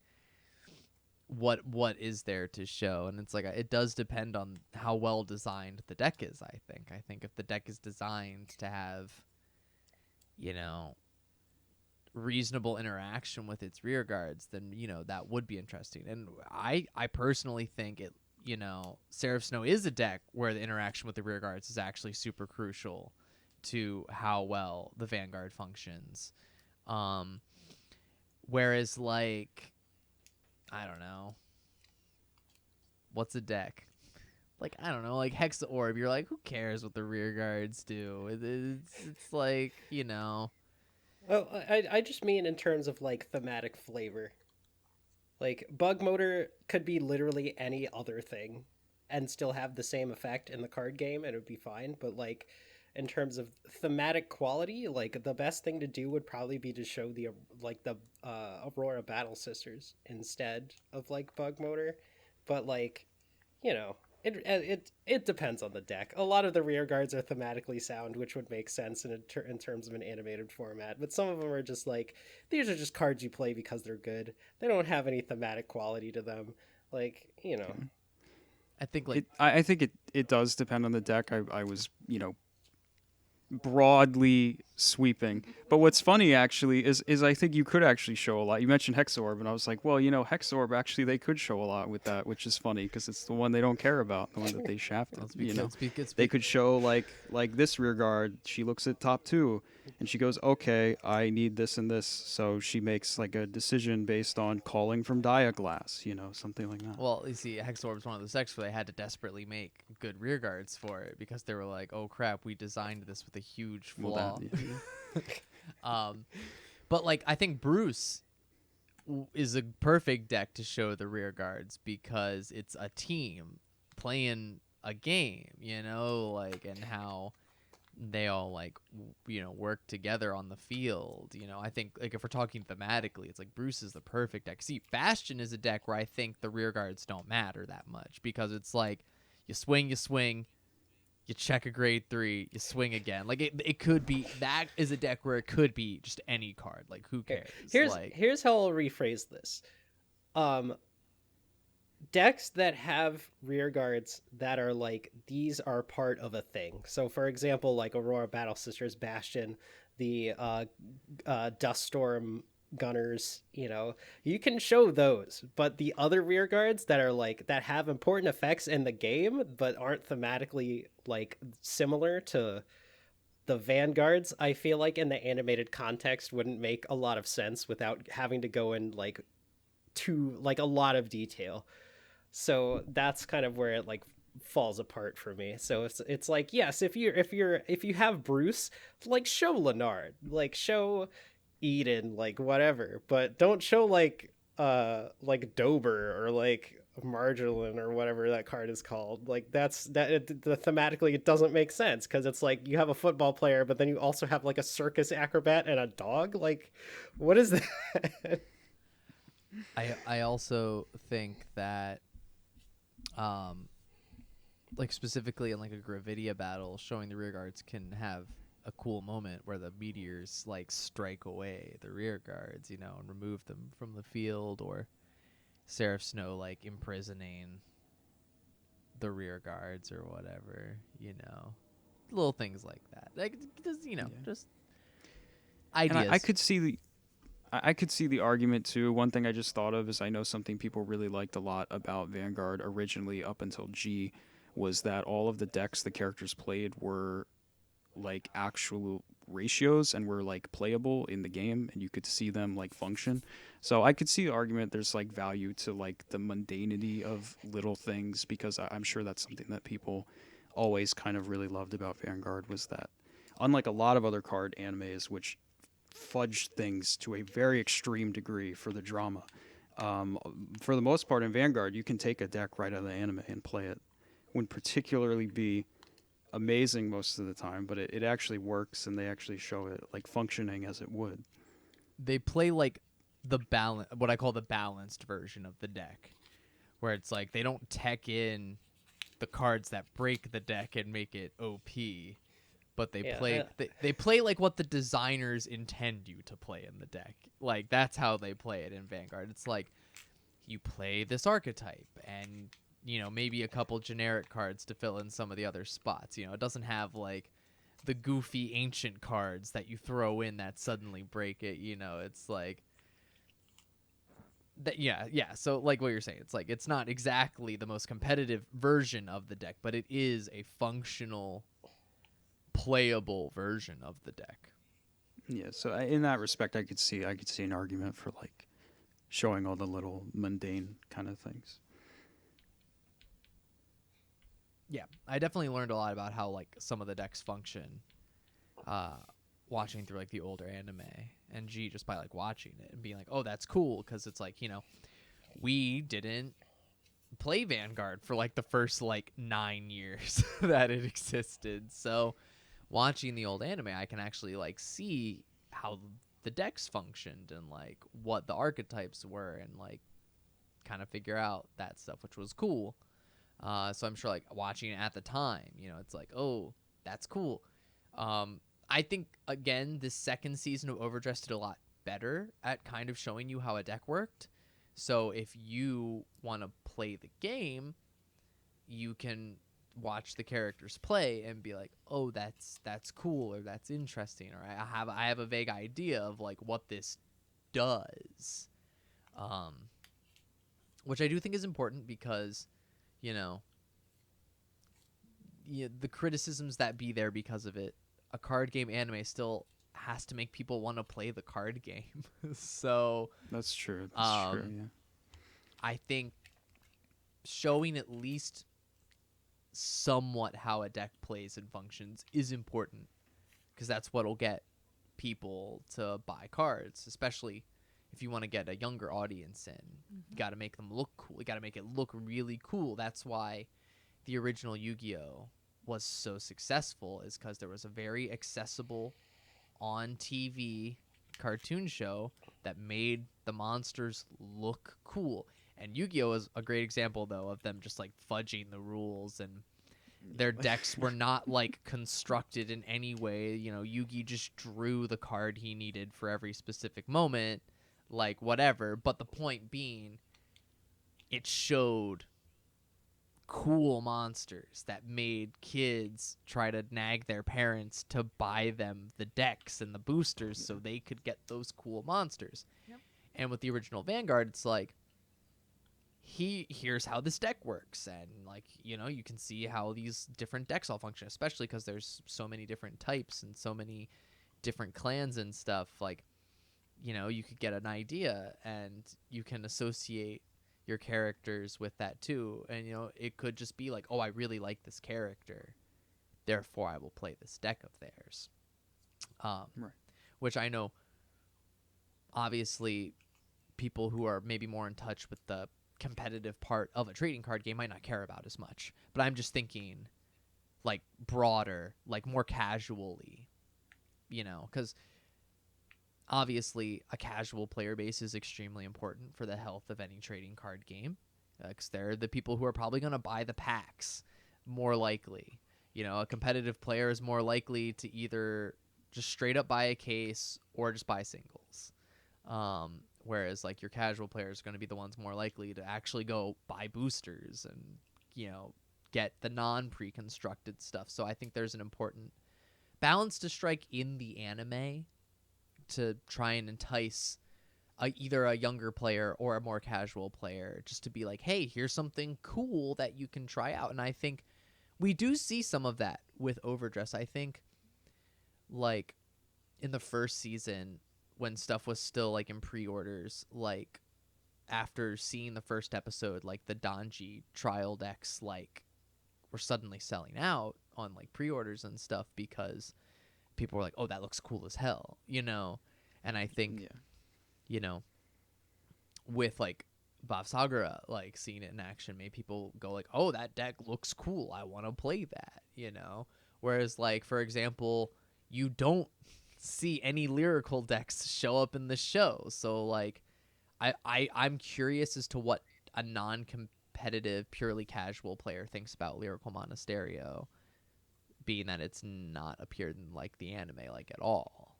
what is there to show, and it's like it does depend on how well designed the deck is. I think if the deck is designed to have reasonable interaction with its rear guards, then that would be interesting. And I personally think it Seraph Snow is a deck where the interaction with the rear guards is actually super crucial to how well the Vanguard functions. Whereas like, I don't know, what's a deck? Like, I don't know, like Hexa Orb, you're like, who cares what the rear guards do? It's like, Oh, I just mean in terms of like thematic flavor. Like Bug Motor could be literally any other thing and still have the same effect in the card game and it would be fine, but like in terms of thematic quality, like the best thing to do would probably be to show the Aurora Battle Sisters instead of like Bug Motor. But like, it depends on the deck. A lot of the rear guards are thematically sound, which would make sense in terms of an animated format. But some of them are just like, these are just cards you play because they're good. They don't have any thematic quality to them. Like, I think like I think it does depend on the deck. I was broadly sweeping. But what's funny actually is I think you could actually show a lot. You mentioned Hexorb, and I was like, well, Hexorb actually they could show a lot with that, which is funny because it's the one they don't care about, the one that they shafted. They could show like this rear guard. She looks at top two, and she goes, okay, I need this and this, so she makes like a decision based on calling from Diaglass, something like that. Well, you see, Hexorb is one of those decks where they had to desperately make good rear guards for it because they were like, oh crap, we designed this with a huge flaw. But like, I think Bruce is a perfect deck to show the rear guards because it's a team playing a game, and how they all like work together on the field. I think like if we're talking thematically, it's like Bruce is the perfect deck. See, Bastion is a deck where I think the rear guards don't matter that much because it's like you swing, you check a grade 3, you swing again. Like it could be, that is a deck where it could be just any card. Like who cares? Here's how I'll rephrase this. Um, Decks that have rear guards that are like these are part of a thing. So for example, like Aurora Battle Sisters Bastion, the Dust Storm Gunners, you can show those, but the other rear guards that are like that have important effects in the game but aren't thematically like similar to the vanguards, I feel like in the animated context wouldn't make a lot of sense without having to go in like to like a lot of detail. So that's kind of where it like falls apart for me. So it's like, yes, if you have Bruce, like show Leonard, like show Eden, like whatever, but don't show like Dober or like Marjolin or whatever that card is called. Like the thematically it doesn't make sense because it's like you have a football player, but then you also have like a circus acrobat and a dog. Like, what is that? I also think that like specifically in like a Gravidia battle, showing the rear guards can have a cool moment where the meteors like strike away the rear guards, and remove them from the field, or Seraph Snow like imprisoning the rear guards or whatever, little things like that. Like just just ideas. And I could see the argument too. One thing I just thought of is I know something people really liked a lot about Vanguard originally up until G was that all of the decks the characters played were like actual ratios and were like playable in the game and you could see them like function. So I could see the argument there's like value to like the mundanity of little things because I'm sure that's something that people always kind of really loved about Vanguard was that unlike a lot of other card animes which fudge things to a very extreme degree for the drama. For the most part in Vanguard, you can take a deck right out of the anime and play it. Wouldn't particularly be amazing most of the time, but it actually works and they actually show it like functioning as it would. They play like what I call the balanced version of the deck, where it's like they don't tech in the cards that break the deck and make it OP. But they play like what the designers intend you to play in the deck. Like that's how they play it in Vanguard. It's like you play this archetype and maybe a couple generic cards to fill in some of the other spots. It doesn't have like the goofy ancient cards that you throw in that suddenly break it. It's like that. Yeah. So like what you're saying, it's like it's not exactly the most competitive version of the deck, but it is a functional, playable version of the deck. Yeah, so in that respect, I could see an argument for like showing all the little mundane kind of things. Yeah, I definitely learned a lot about how like some of the decks function, watching through like the older anime and G just by like watching it and being like, oh, that's cool because it's like we didn't play Vanguard for like the first like 9 years that it existed, so watching the old anime, I can actually like see how the decks functioned and like what the archetypes were and like kind of figure out that stuff, which was cool. So I'm sure like watching it at the time, it's like, oh, that's cool. I think again, this second season of OverDress did a lot better at kind of showing you how a deck worked. So if you want to play the game, you can watch the characters play and be like, oh, that's cool or that's interesting, or I have a vague idea of like what this does, which I do think is important because the criticisms that be there because of it, a card game anime still has to make people want to play the card game. So that's true. Yeah. I think showing at least somewhat how a deck plays and functions is important because that's what'll get people to buy cards, especially if you want to get a younger audience in. You got to make them look cool. You got to make it look really cool. That's why the original Yu-Gi-Oh was so successful is because there was a very accessible on TV cartoon show that made the monsters look cool. And Yu-Gi-Oh is a great example though of them just like fudging the rules, and their decks were not like constructed in any way. You know, Yugi just drew the card he needed for every specific moment, like whatever. But the point being, it showed cool monsters that made kids try to nag their parents to buy them the decks and the boosters so they could get those cool monsters. Yep. And with the original Vanguard, it's like, here's how this deck works, and like, you know, you can see how these different decks all function, especially because there's so many different types and so many different clans and stuff. Like, you know, you could get an idea and you can associate your characters with that too. And you know, it could just be like, oh, I really like this character, therefore I will play this deck of theirs. Right. Which I know obviously people who are maybe more in touch with the competitive part of a trading card game might not care about as much, but I'm just thinking like broader, like more casually, you know, because obviously a casual player base is extremely important for the health of any trading card game, because they're the people who are probably going to buy the packs more likely. You know, a competitive player is more likely to either just straight up buy a case or just buy singles. Whereas like your casual player is going to be the ones more likely to actually go buy boosters and, you know, get the non-pre-constructed stuff. So I think there's an important balance to strike in the anime to try and entice either a younger player or a more casual player, just to be like, hey, here's something cool that you can try out. And I think we do see some of that with OverDress. I think like in the first season, when stuff was still like in pre-orders, like after seeing the first episode, like the Donji trial decks like were suddenly selling out on like pre-orders and stuff because people were like, oh, that looks cool as hell, you know. And I think you know, with like Bob Sagara, like seeing it in action made people go like, oh, that deck looks cool, I want to play that, you know. Whereas like, for example, you don't see any lyrical decks show up in the show. So like I'm curious as to what a non-competitive, purely casual player thinks about Lyrical Monasterio, being that it's not appeared in like the anime like at all.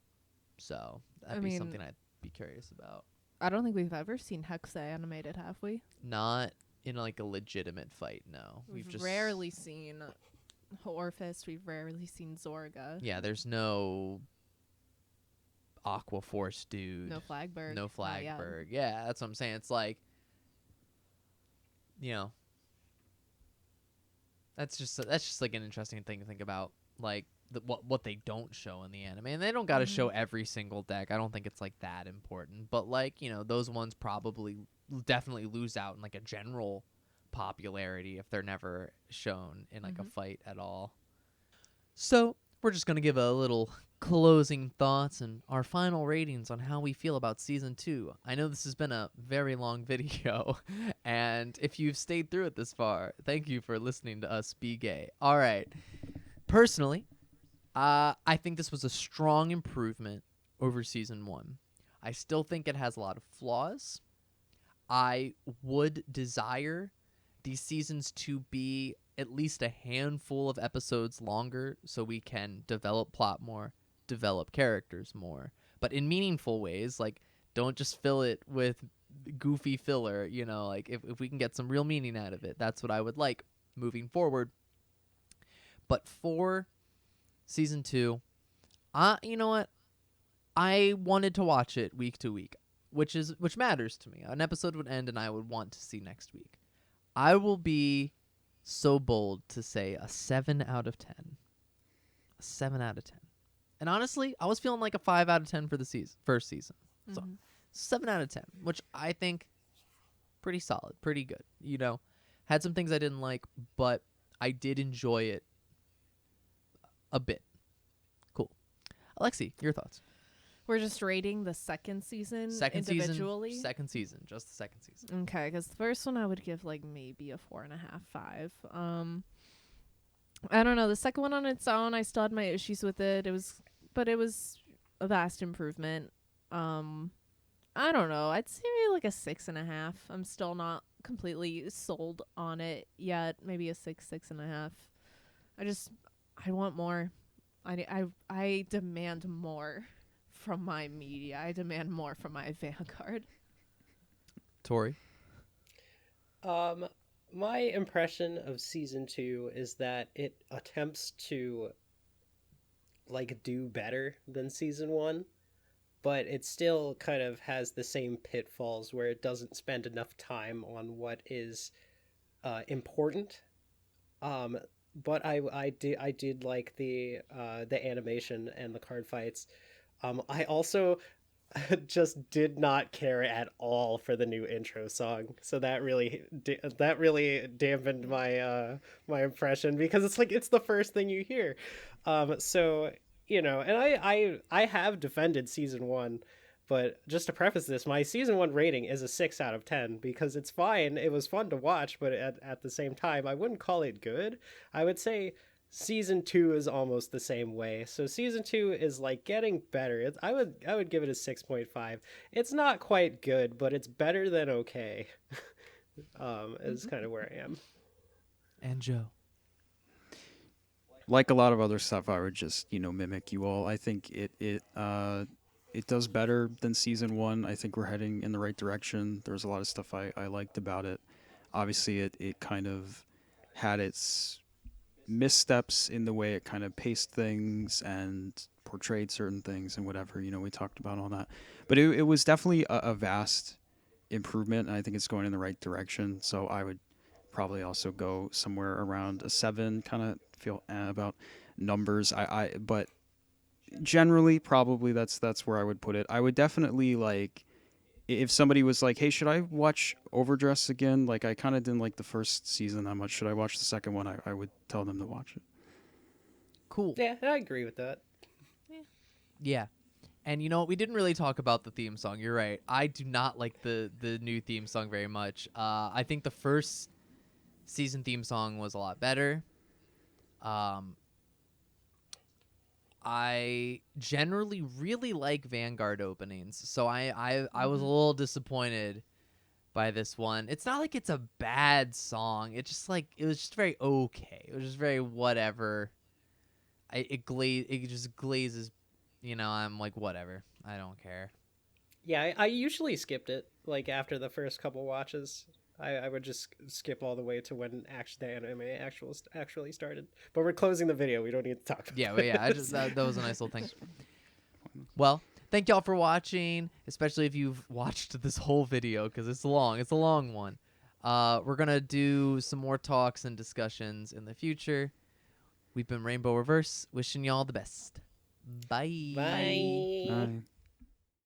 So that'd be something I'd be curious about. I don't think we've ever seen Hexa animated, have we? Not in like a legitimate fight, no. We've just rarely seen Orphis. We've rarely seen Zorga. Yeah, there's no Aqua Force dude. No Flagberg. No Flagberg. Yeah, that's what I'm saying. It's like, you know, that's just like an interesting thing to think about. Like what they don't show in the anime, and they don't got to show every single deck. I don't think it's like that important, but like, you know, those ones probably definitely lose out in like a general popularity if they're never shown in like a fight at all. So we're just gonna give a little closing thoughts and our final ratings on how we feel about season 2. I know this has been a very long video, and if you've stayed through it this far, thank you for listening to us be gay. All right. Personally, I think this was a strong improvement over season 1. I still think it has a lot of flaws. I would desire these seasons to be at least a handful of episodes longer so we can develop plot more, develop characters more, but in meaningful ways. Like, don't just fill it with goofy filler, you know, like if we can get some real meaning out of it, that's what I would like moving forward. But for season 2, you know what? I wanted to watch it week to week, which matters to me. An episode would end and I would want to see next week. I will be so bold to say a 7 out of 10. A 7 out of 10. And honestly, I was feeling like a 5 out of 10 for the first season. So 7 out of 10, which I think pretty solid, pretty good. You know, had some things I didn't like, but I did enjoy it a bit. Cool. Alexi, your thoughts? We're just rating the second season individually. Second season, just the second season. Okay, because the first one I would give like maybe a 4.5, 5. I don't know. The second one on its own, I still had my issues with it. But it was a vast improvement. Um, I don't know. I'd say maybe like a 6.5. I'm still not completely sold on it yet. Maybe a 6.5. I just, I want more. I demand more from my media. I demand more from my Vanguard. Tori. Um, my impression of season two is that it attempts to like do better than season one, but it still kind of has the same pitfalls where it doesn't spend enough time on what is important. Um, but I did like the animation and the card fights. I also just did not care at all for the new intro song, so that really dampened my impression because it's like it's the first thing you hear. So and I have defended season one, but just to preface this, my season one rating is a 6 out of 10 because it's fine. It was fun to watch, but at the same time, I wouldn't call it good. I would say season two is almost the same way. So season two is like getting better. I would give it a 6.5. It's not quite good, but it's better than okay. Is kind of where I am. And Joe. Like a lot of other stuff, I would just mimic you all. I think it does better than season one. I think we're heading in the right direction. There's a lot of stuff I liked about it. Obviously, it kind of had its missteps in the way it kind of paced things and portrayed certain things and whatever. We talked about all that, but it was definitely a vast improvement, and I think it's going in the right direction. So I would probably also go somewhere around a 7. Kind of feel about numbers. But generally, probably that's where I would put it. I would definitely like if somebody was like, "Hey, should I watch Overdress again?" Like I kind of didn't like the first season that much. Should I watch the second one? I would tell them to watch it. Cool. Yeah, I agree with that. Yeah. And you know what? We didn't really talk about the theme song. You're right. I do not like the new theme song very much. I think the first season theme song was a lot better. Um, I generally really like Vanguard openings, so I was a little disappointed by this one. It's not like it's a bad song. It's just like it was just very okay. It was just very whatever. It just glazes. I'm like whatever. I don't care. Yeah, I usually skipped it like after the first couple watches. I would just skip all the way to when the anime actually started. But we're closing the video. We don't need to talk Yeah, about but yeah, I just this. that was a nice little thing. Well, thank y'all for watching, especially if you've watched this whole video because it's long. It's a long one. We're gonna do some more talks and discussions in the future. We've been Rainbow Reverse, wishing y'all the best. Bye. Bye. Bye.